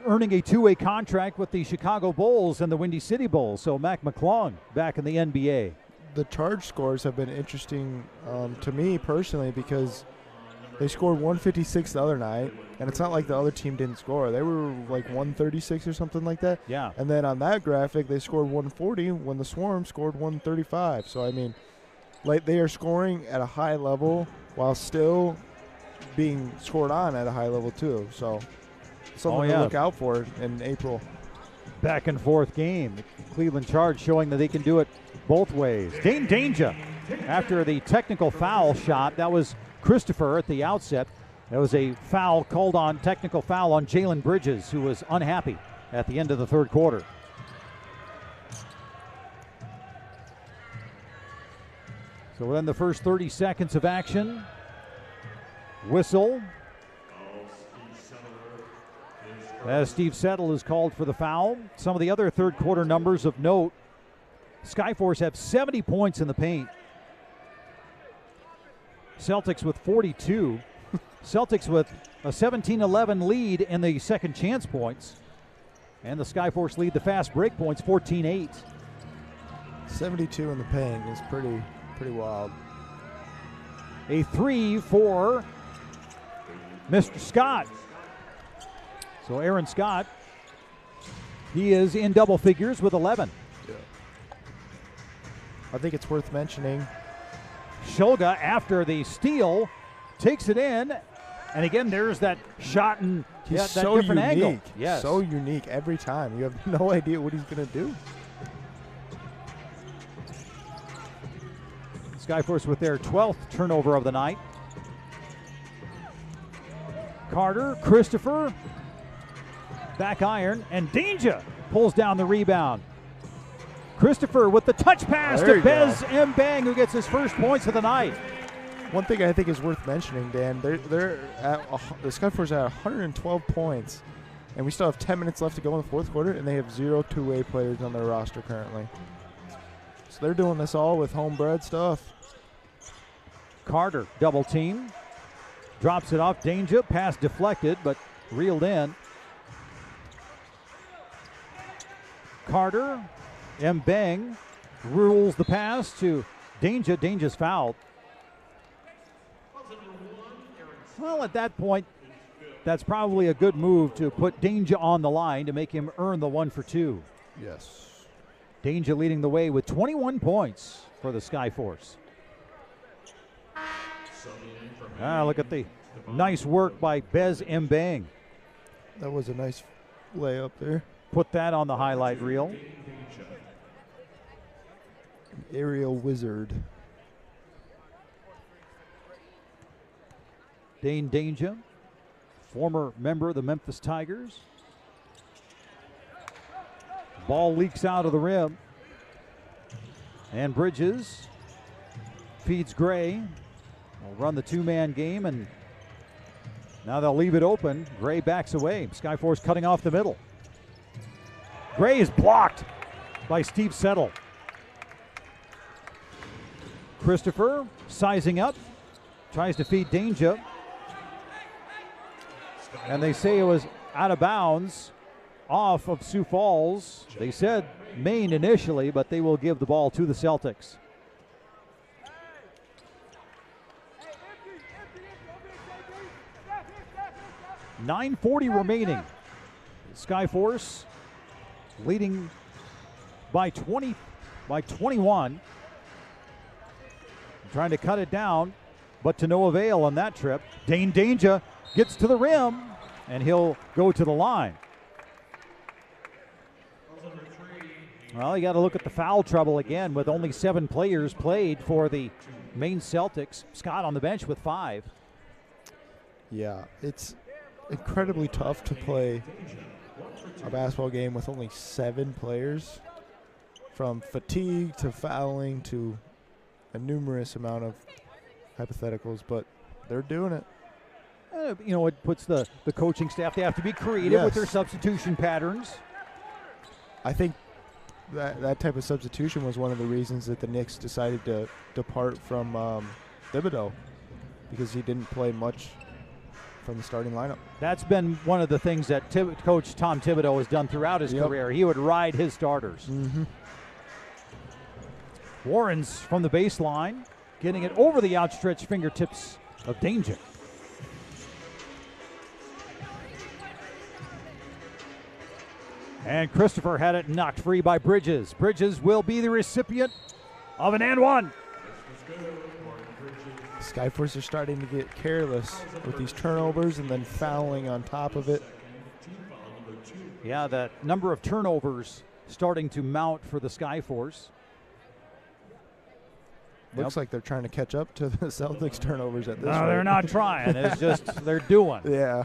earning a two-way contract with the Chicago Bulls and the Windy City Bulls. So Mac McClung back in the NBA. The Charge scores have been interesting to me personally because they scored 156 the other night, and it's not like the other team didn't score. They were like 136 or something like that. Yeah. And then on that graphic, they scored 140 when the Swarm scored 135. So, I mean, like they are scoring at a high level while still being scored on at a high level too. So, something to look out for in April. Back and forth game. The Cleveland Charge showing that they can do it both ways. Dane Danger after the technical foul shot. That was Christopher at the outset. There was a technical foul on Jalen Bridges, who was unhappy at the end of the third quarter. So within the first 30 seconds of action, whistle as Steve Settle is called for the foul. Some of the other third quarter numbers of note. Skyforce have 70 points in the paint. Celtics with 42. Celtics with a 17-11 lead in the second chance points. And the Skyforce lead the fast break points 14-8. 72 in the paint is pretty wild. A three for Mr. Scott. So Aaron Scott, he is in double figures with 11. Yeah. I think it's worth mentioning. Shoga, after the steal, takes it in. And again, there's that shot and He's that so different unique. angle. Yes. So unique every time. You have no idea what he's going to do. Skyforce with their 12th turnover of the night. Carter, Christopher, back iron, and Danger pulls down the rebound. Christopher with the touch pass to Bez Mbang, who gets his first points of the night. One thing I think is worth mentioning, Dan, the Skyforce are at 112 points, and we still have 10 minutes left to go in the fourth quarter, and they have 0 two-way players on their roster currently. So they're doing this all with homebred stuff. Carter double team, drops it off. Danger, pass deflected, but reeled in. Carter, Mbang rules the pass to Danger. Danger's fouled. Well, at that point, that's probably a good move to put Danger on the line to make him earn the 1 for 2. Yes. Danger leading the way with 21 points for the Skyforce. Look at the nice work by Bez Mbang. That was a nice layup there. Put that on the highlight reel. Aerial wizard. Dane Danger, former member of the Memphis Tigers. Ball leaks out of the rim. And Bridges feeds Gray. Will run the two-man game, and now they'll leave it open. Gray backs away. Skyforce cutting off the middle. Gray is blocked by Steve Settle. Christopher sizing up, tries to feed Danger. And they say it was out of bounds off of Sioux Falls. They said Maine initially, but they will give the ball to the Celtics. 9:40 remaining. Skyforce leading by 21. Trying to cut it down, but to no avail on that trip. Dane Danger gets to the rim, and he'll go to the line. Well, you got to look at the foul trouble again with only 7 players played for the Maine Celtics. Scott on the bench with 5. Yeah, it's incredibly tough to play a basketball game with only 7 players, from fatigue to fouling to a numerous amount of hypotheticals, but they're doing it. It puts the coaching staff, they have to be creative with their substitution patterns. I think that type of substitution was one of the reasons that the Knicks decided to depart from Thibodeau, because he didn't play much from the starting lineup. That's been one of the things that Coach Tom Thibodeau has done throughout his career. He would ride his starters. Mm-hmm. Warren's from the baseline, getting it over the outstretched fingertips of Danger. And Christopher had it knocked free by Bridges. Bridges will be the recipient of an and one. Skyforce are starting to get careless with these turnovers and then fouling on top of it. Yeah, the number of turnovers starting to mount for the Skyforce. Looks like they're trying to catch up to the Celtics turnovers at this No, rate. they're not trying. It's just they're doing. Yeah.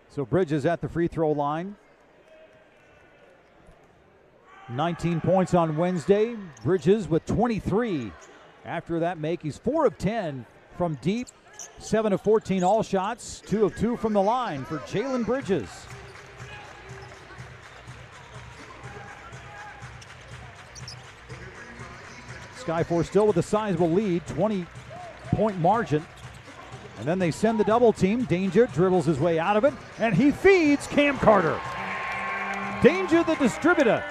So Bridges at the free throw line. 19 points on Wednesday. Bridges with 23. After that make, he's 4 of 10 from deep, 7 of 14 all shots, 2 of 2 from the line for Jalen Bridges. Skyforce still with a sizable lead, 20-point margin. And then they send the double team. Danger dribbles his way out of it, and he feeds Cam Carter. Danger the distributor.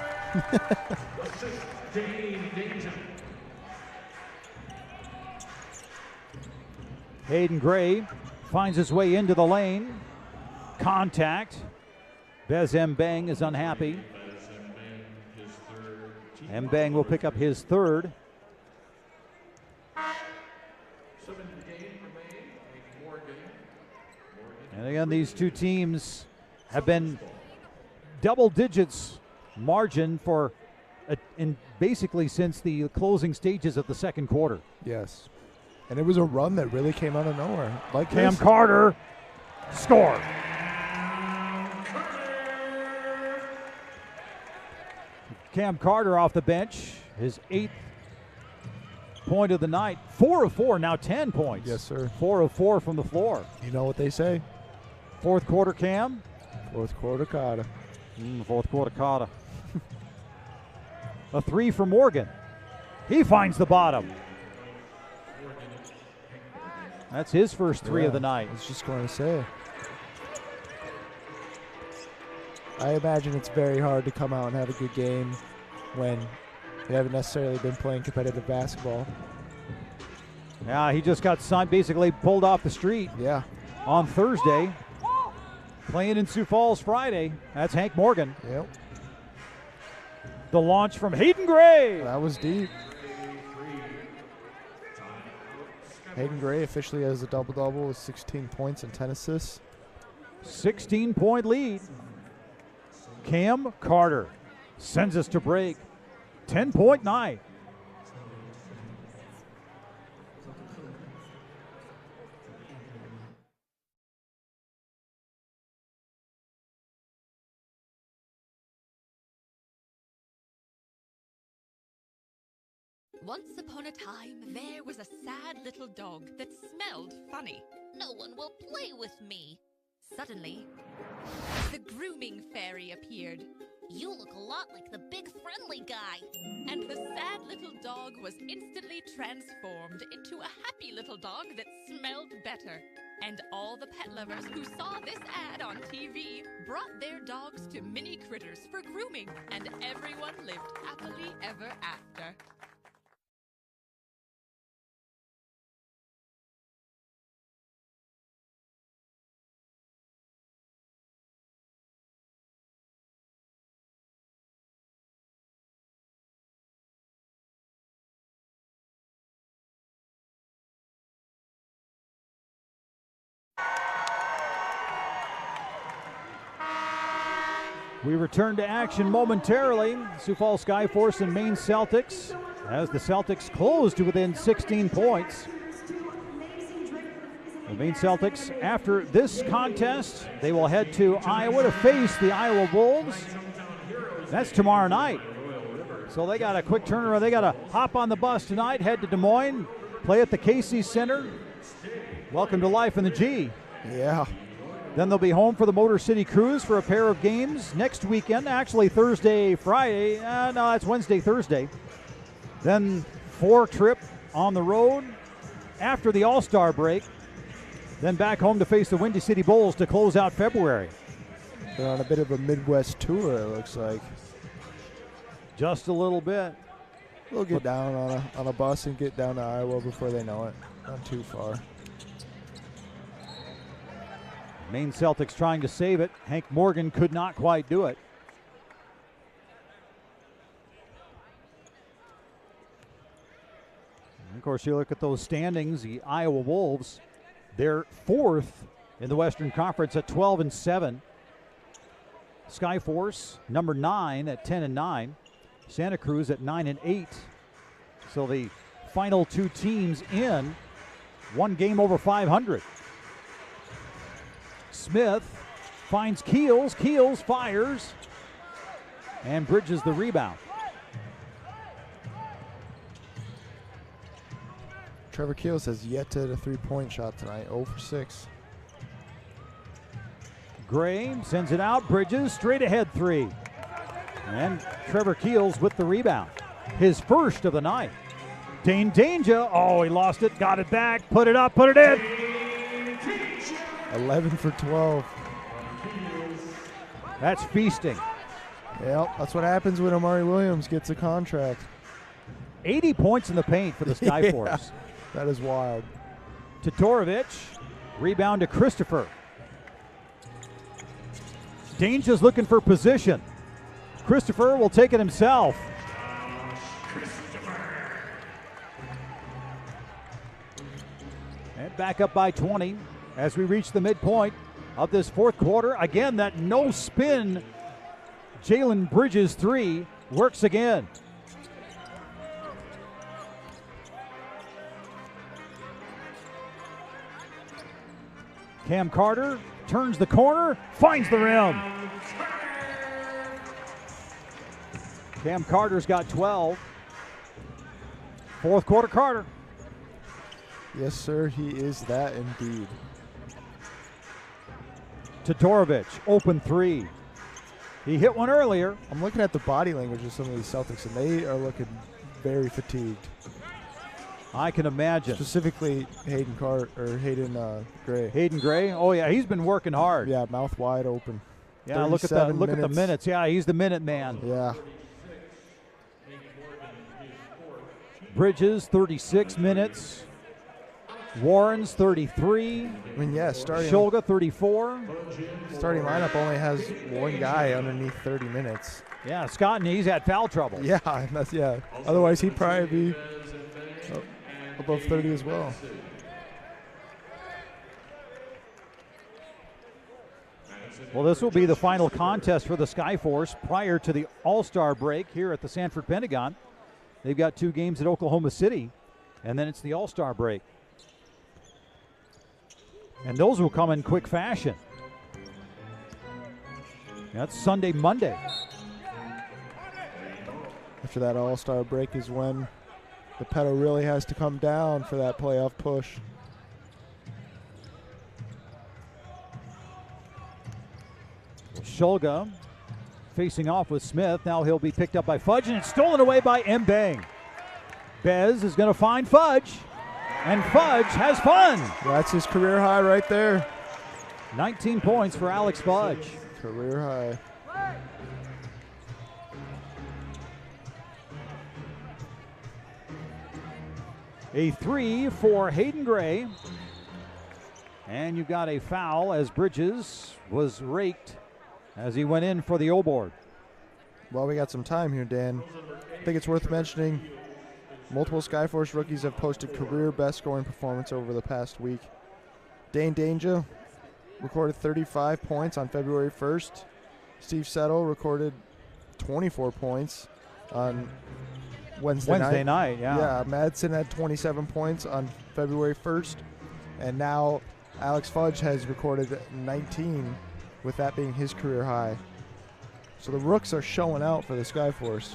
Hayden Gray finds his way into the lane. Contact. Bez Mbang is unhappy. Mbang will pick up his 3rd. And again, these two teams have been double digits margin for in basically since the closing stages of the second quarter. Yes. And it was a run that really came out of nowhere. Like Cam this. Carter, score. Cam Carter off the bench, his 8th point of the night. 4 of 4, now 10 points. Yes, sir. 4 of 4 from the floor. You know what they say. Fourth quarter, Cam. Fourth quarter, Carter. Fourth quarter, Carter. A 3 for Morgan. He finds the bottom. That's his first 3 of the night. I was just going to say. I imagine it's very hard to come out and have a good game when you haven't necessarily been playing competitive basketball. Yeah, he just got signed, basically pulled off the street. Yeah. On Thursday. Playing in Sioux Falls Friday. That's Hank Morgan. Yep. The launch from Hayden Gray. That was deep. Hayden Gray officially has a double-double with 16 points and 10 assists. 16-point lead. Cam Carter sends us to break. 10-point night. Once upon a time, there was a sad little dog that smelled funny. No one will play with me. Suddenly, the grooming fairy appeared. You look a lot like the big friendly guy. And the sad little dog was instantly transformed into a happy little dog that smelled better. And all the pet lovers who saw this ad on TV brought their dogs to Mini Critters for grooming, and everyone lived happily ever after. We return to action momentarily. Sioux Falls Skyforce and Maine Celtics, as the Celtics close to within 16 points. The Maine Celtics, after this contest, they will head to Iowa to face the Iowa Wolves. That's tomorrow night. So they got a quick turnaround. They got to hop on the bus tonight, head to Des Moines, play at the Casey Center. Welcome to life in the G. Yeah. Then they'll be home for the Motor City Cruise for a pair of games next weekend. Actually, Thursday, Friday. No, that's Wednesday, Thursday. Then 4 trip on the road after the All-Star break. Then back home to face the Windy City Bulls to close out February. They're on a bit of a Midwest tour, it looks like. Just a little bit. We'll get down on a bus and get down to Iowa before they know it. Not too far. Maine Celtics trying to save it. Hank Morgan could not quite do it. And of course, you look at those standings, the Iowa Wolves, they're 4th in the Western Conference at 12-7. Skyforce, number 9 at 10-9. Santa Cruz at 9-8. So the final 2 teams in, 1 game over 500. Smith finds Keels. Keels fires and Bridges the rebound. Trevor Keels has yet to hit a 3-point shot tonight, 0 for 6. Gray sends it out. Bridges straight ahead 3. And Trevor Keels with the rebound. His first of the night. Dane Danger. Oh, he lost it. Got it back. Put it up. Put it in. 11 for 12. That's feasting. Yep, that's what happens when Amari Williams gets a contract. 80 points in the paint for the Skyforce. Yeah, that is wild. Todorovic, rebound to Christopher. Danger's looking for position. Christopher will take it himself. And back up by 20 as we reach the midpoint of this 4th quarter. Again, that no spin Jalen Bridges 3 works again. Cam Carter turns the corner, finds the rim. Cam Carter's got 12. 4th quarter Carter. Yes, sir, he is that indeed. Todorovic, open 3. He hit one earlier. I'm looking at the body language of some of these Celtics, and they are looking very fatigued. I can imagine. Specifically, Hayden Gray. Hayden Gray? Oh, yeah, he's been working hard. Yeah, mouth wide open. Yeah, look at that. Look at the minutes. Yeah, he's the minute man. Yeah. Bridges, 36 minutes. Warren's 33. I mean, yeah, Shulga, 34. Starting lineup only has one guy underneath 30 minutes. Yeah, Scott, and he's had foul trouble. Yeah, otherwise he'd probably be above 30 as well. Well, this will be the final contest for the Skyforce prior to the All-Star break here at the Sanford Pentagon. They've got 2 games at Oklahoma City, and then it's the All-Star break. And those will come in quick fashion. That's Sunday, Monday. After that All-Star break is when the pedal really has to come down for that playoff push. Shulga facing off with Smith. Now he'll be picked up by Fudge, and it's stolen away by Mbang. Bez is going to find Fudge. And Fudge has fun. That's his career high right there. 19 points for Alex Fudge. Career high. A 3 for Hayden Gray. And you've got a foul as Bridges was raked as he went in for the O-board. Well, we got some time here, Dan. I think it's worth mentioning multiple Skyforce rookies have posted career best scoring performance over the past week. Dane Danger recorded 35 points on February 1st. Steve Settle recorded 24 points on Wednesday night. Yeah, Madsen had 27 points on February 1st. And now Alex Fudge has recorded 19, with that being his career high. So the rooks are showing out for the Skyforce.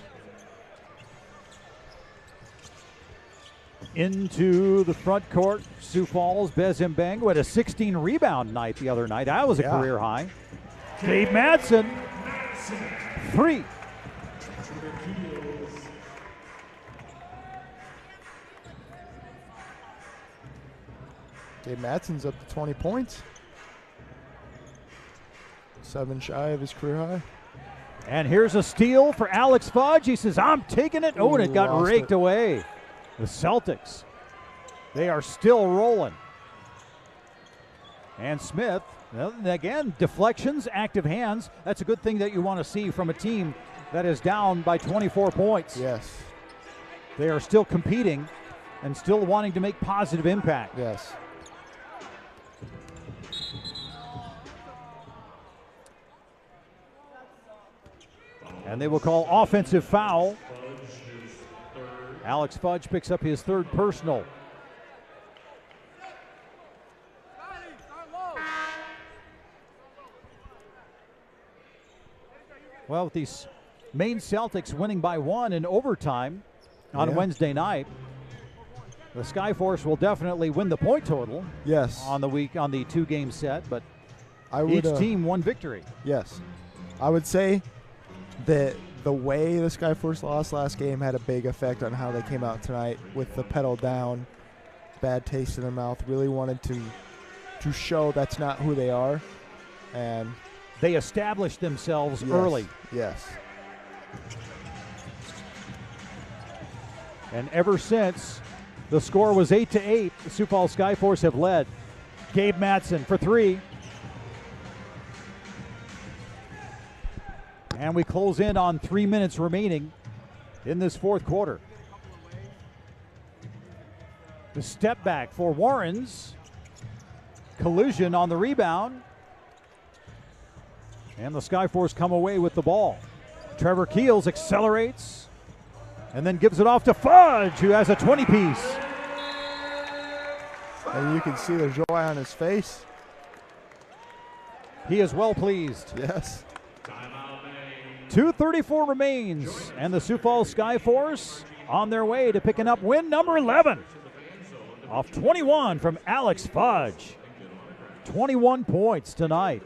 Into the front court, Sioux Falls, Bez Mbengu had a 16 rebound night the other night. That was a career high. Gabe Madsen, 3. Gabe Madsen's up to 20 points. 7 shy of his career high. And here's a steal for Alex Fudge. He says, I'm taking it. Oh, and it got raked away. The Celtics, they are still rolling. And Smith, well, again, deflections, active hands. That's a good thing that you want to see from a team that is down by 24 points. Yes. They are still competing and still wanting to make positive impact. Yes. And they will call offensive foul. Alex Fudge picks up his 3rd personal. Well, with these Maine Celtics winning by 1 in overtime on Wednesday night, the Skyforce will definitely win the point total. Yes. On the 2-game set, but each team won victory. Yes. I would say that the way the Skyforce lost last game had a big effect on how they came out tonight with the pedal down, bad taste in their mouth. Really wanted to show that's not who they are. And they established themselves early. Yes. And ever since the score was 8-8, the Sioux Falls Skyforce have led. Gabe Madsen for 3. And we close in on 3 minutes remaining in this 4th quarter. The step back for Warrens. Collision on the rebound. And the Skyforce come away with the ball. Trevor Keels accelerates and then gives it off to Fudge, who has a 20-piece. And you can see the joy on his face. He is well pleased. Yes. 2:34 remains, and the Sioux Falls Skyforce on their way to picking up win number 11 off 21 from Alex Fudge. 21 points tonight.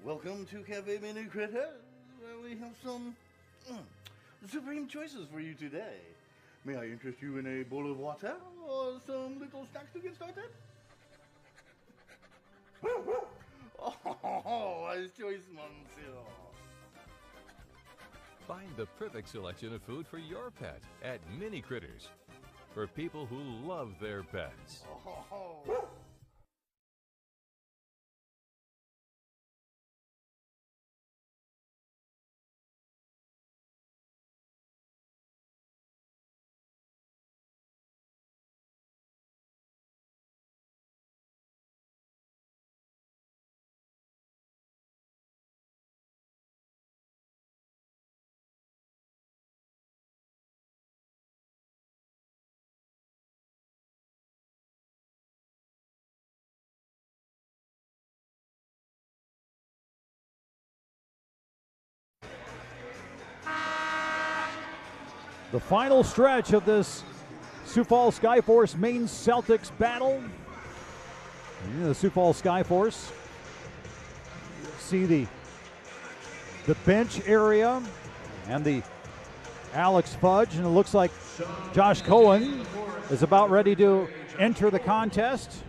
Welcome to Cafe Mini Critter, where we have some supreme choices for you today. May I interest you in a bowl of water or some little snacks to get started? Oh, wise choice, monsieur. Find the perfect selection of food for your pet at Mini Critters, for people who love their pets. The final stretch of this Sioux Falls Skyforce Maine Celtics battle. The Sioux Falls Skyforce. See the bench area and the Alex Fudge, and it looks like Josh Cohen is about ready to enter the contest.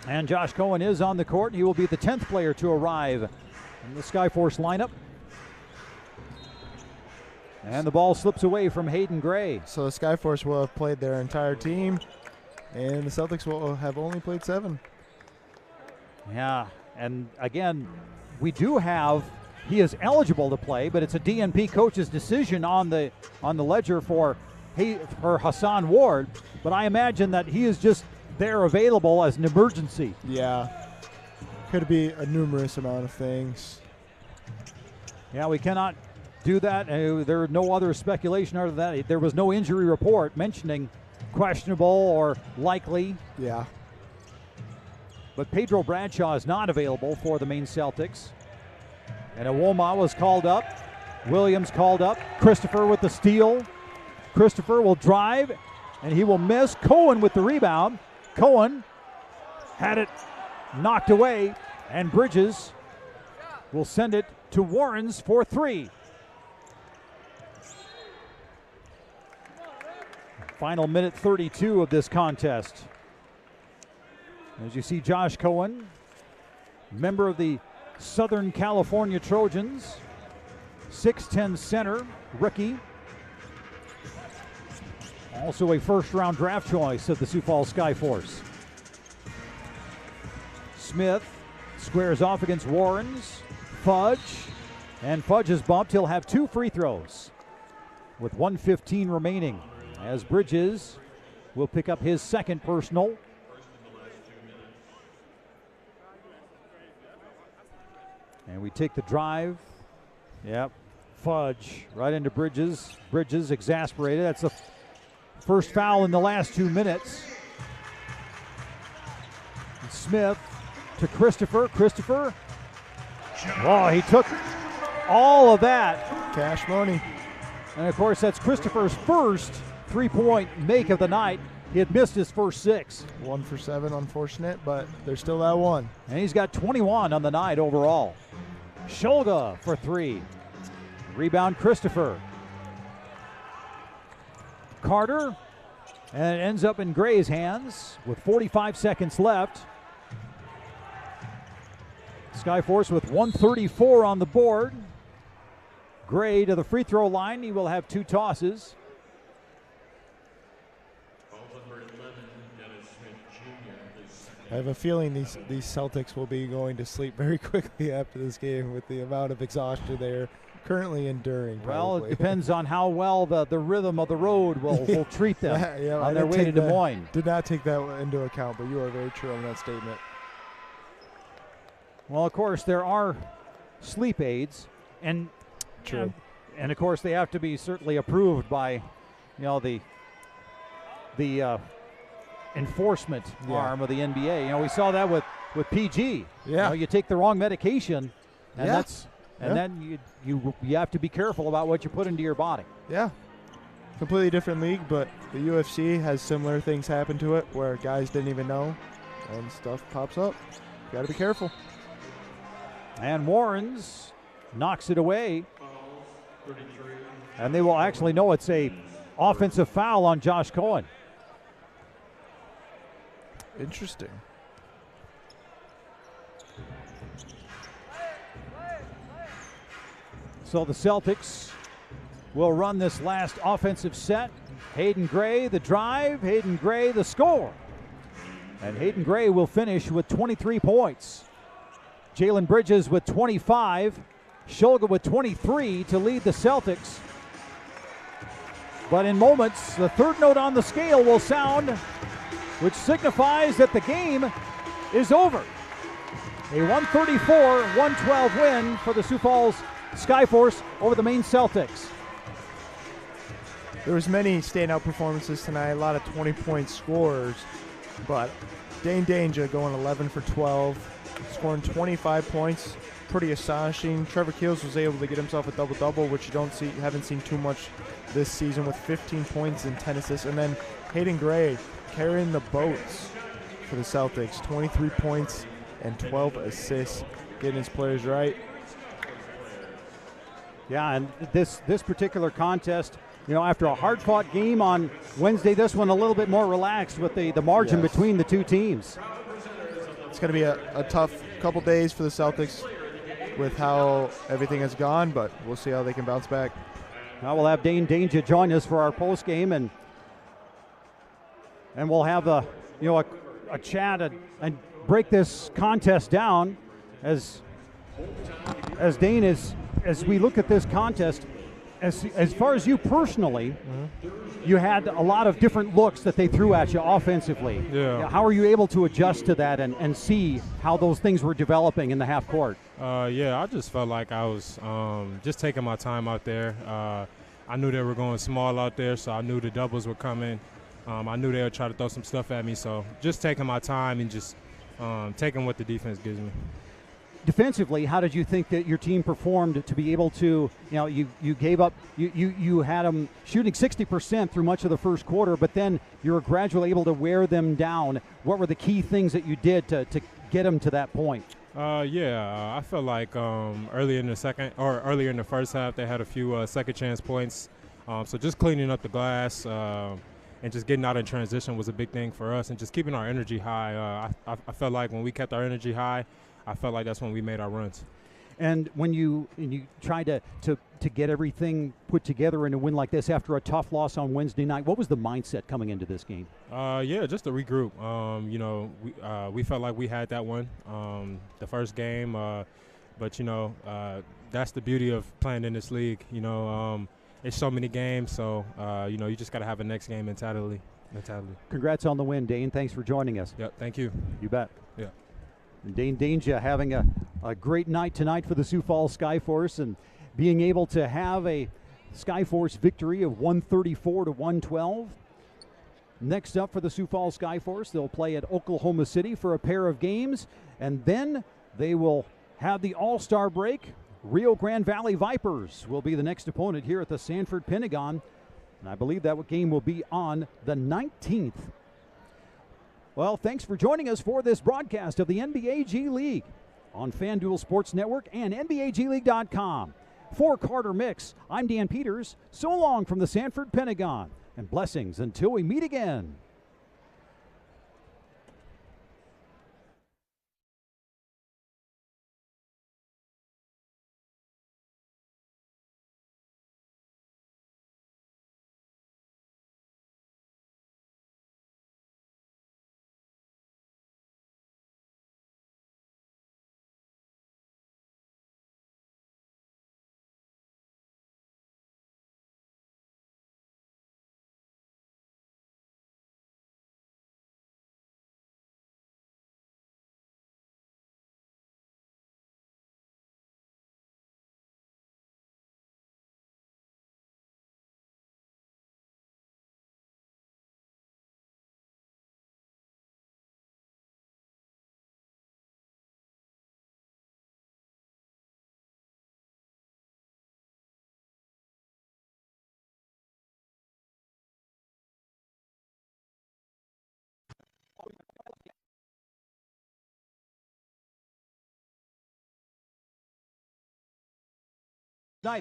And Josh Cohen is on the court. He will be the 10th player to arrive in the Skyforce lineup. And the ball slips away from Hayden Gray. So the Skyforce will have played their entire team, and the Celtics will have only played 7. Yeah, and again, we do have, he is eligible to play, but it's a DNP coach's decision on the ledger for Hassan Ward. But I imagine that he is just there available as an emergency. Yeah, could be a numerous amount of things. Yeah, we cannot do that. There are no other speculation other than that. There was no injury report mentioning questionable or likely. Yeah. But Pedro Bradshaw is not available for the Maine Celtics. And Iwoma was called up. Williams called up. Christopher with the steal. Christopher will drive, and he will miss. Cohen with the rebound. Cohen had it knocked away, and Bridges will send it to Warrens for 3. Final minute 32 of this contest. As you see, Josh Cohen, member of the Southern California Trojans, 6'10 center, rookie. Also a first-round draft choice of the Sioux Falls Skyforce. Smith squares off against Warrens. Fudge, and Fudge is bumped. He'll have 2 free throws with 1:15 remaining, as Bridges will pick up his second personal. And we take the drive. Yep. Fudge right into Bridges. Bridges exasperated. That's the first foul in the last 2 minutes. And Smith to Christopher. Christopher. Oh, he took all of that. Cash money. And of course, that's Christopher's first 3-point make of the night. He had missed his first 6. 1 for 7, unfortunate, but there's still that one. And he's got 21 on the night overall. Shulga for 3. Rebound, Christopher. Carter, and it ends up in Gray's hands with 45 seconds left. Skyforce with 134 on the board. Gray to the free throw line. He will have 2 tosses. I have a feeling these Celtics will be going to sleep very quickly after this game with the amount of exhaustion they're currently enduring. Well, it depends on how well the rhythm of the road will treat them on their way to Des Moines. Did not take that into account, but you are very true on that statement. Well, of course, there are sleep aids, and true, and of course they have to be certainly approved by, the enforcement arm of the NBA. We saw that with PG. Yeah, you take the wrong medication, and then you have to be careful about what you put into your body. Yeah, completely different league, but the UFC has similar things happen to it where guys didn't even know, and stuff pops up. Got to be careful. And Warrens knocks it away. And they will actually know it's a offensive foul on Josh Cohen. Interesting. So the Celtics will run this last offensive set. Hayden Gray, the drive. Hayden Gray, the score. And Hayden Gray will finish with 23 points. Jalen Bridges with 25. Shulga with 23 to lead the Celtics. But in moments, the third note on the scale will sound, which signifies that the game is over. A 134-112 win for the Sioux Falls Skyforce over the Maine Celtics. There was many standout performances tonight, a lot of 20-point scores, but Dane Danger going 11 for 12, scoring 25 points, pretty astonishing. Trevor Keels was able to get himself a double-double, which you haven't seen too much this season, with 15 points and 10 assists. And then Hayden Gray carrying the boats for the Celtics. 23 points and 12 assists, getting his players right. Yeah, and this particular contest, you know, after a hard-fought game on Wednesday, this one a little bit more relaxed with the margin between the two teams. It's going to be a tough couple days for the Celtics with how everything has gone, but we'll see how they can bounce back. Now we'll have Dane Danger join us for our post game, and we'll have a chat and break this contest down as Dane as we look at this contest. As far as you personally, you had a lot of different looks that they threw at you offensively. Yeah. How are you able to adjust to that and see how those things were developing in the half court? Yeah, I just felt like I was just taking my time out there. I knew they were going small out there, so I knew the doubles were coming. I knew they would try to throw some stuff at me, so just taking my time and just taking what the defense gives me. Defensively, how did you think that your team performed to be able to, you gave up, you had them shooting 60% through much of the first quarter, but then you were gradually able to wear them down. What were the key things that you did to get them to that point? I felt like earlier in the first half, they had a few second chance points. So just cleaning up the glass and just getting out in transition was a big thing for us, and just keeping our energy high. I felt like when we kept our energy high, I felt like that's when we made our runs. And when you tried to get everything put together in a win like this after a tough loss on Wednesday night, what was the mindset coming into this game? Just to regroup. We felt like we had that one the first game, but that's the beauty of playing in this league. It's so many games, so you just got to have a next game mentality. Congrats on the win, Dane. Thanks for joining us. Yep, thank you. You bet. Yeah. And Dane Danger having a great night tonight for the Sioux Falls Skyforce, and being able to have a Skyforce victory of 134-112. Next up for the Sioux Falls Skyforce, they'll play at Oklahoma City for a pair of games, and then they will have the All-Star break. Rio Grande Valley Vipers will be the next opponent here at the Sanford Pentagon, and I believe that game will be on the 19th. Well, thanks for joining us for this broadcast of the NBA G League on FanDuel Sports Network and NBAGLeague.com. For Carter Mix, I'm Dan Peters. So long from the Sanford Pentagon, and blessings until we meet again.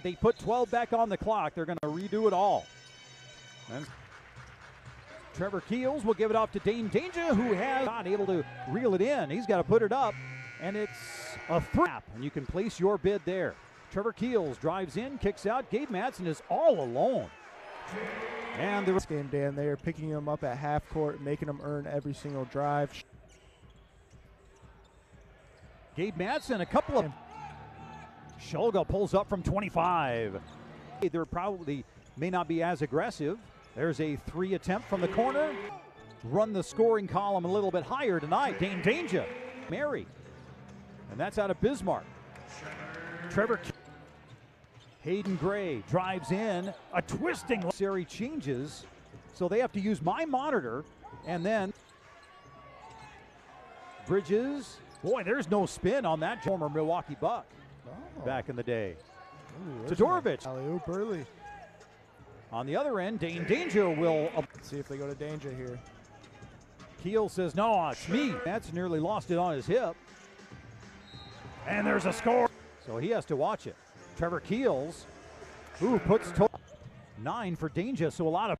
They put 12 back on the clock. They're going to redo it all. And Trevor Keels will give it off to Dane Danger, who has not able to reel it in. He's got to put it up, and it's a thrap, and you can place your bid there. Trevor Keels drives in, kicks out. Gabe Madsen is all alone. And the game, Dan, they are picking him up at half court, making him earn every single drive. Gabe Madsen, a couple of... Shulga pulls up from 25. They're probably may not be as aggressive. There's a 3 attempt from the corner. Run the scoring column a little bit higher tonight. Dane Danger, Mary. And that's out of Bismarck. Trevor Hayden Gray drives in. A twisting series changes. So they have to use my monitor. And then Bridges. Boy, there's no spin on that former Milwaukee Buck. Back in the day. Todorovic. Alley-oop early. On the other end, Danger will. Let's see if they go to Danger here. Keel says, no, it's me. That's nearly lost it on his hip. And there's a score. So he has to watch it. Trevor Keels, who puts 9 for Danger, so a lot of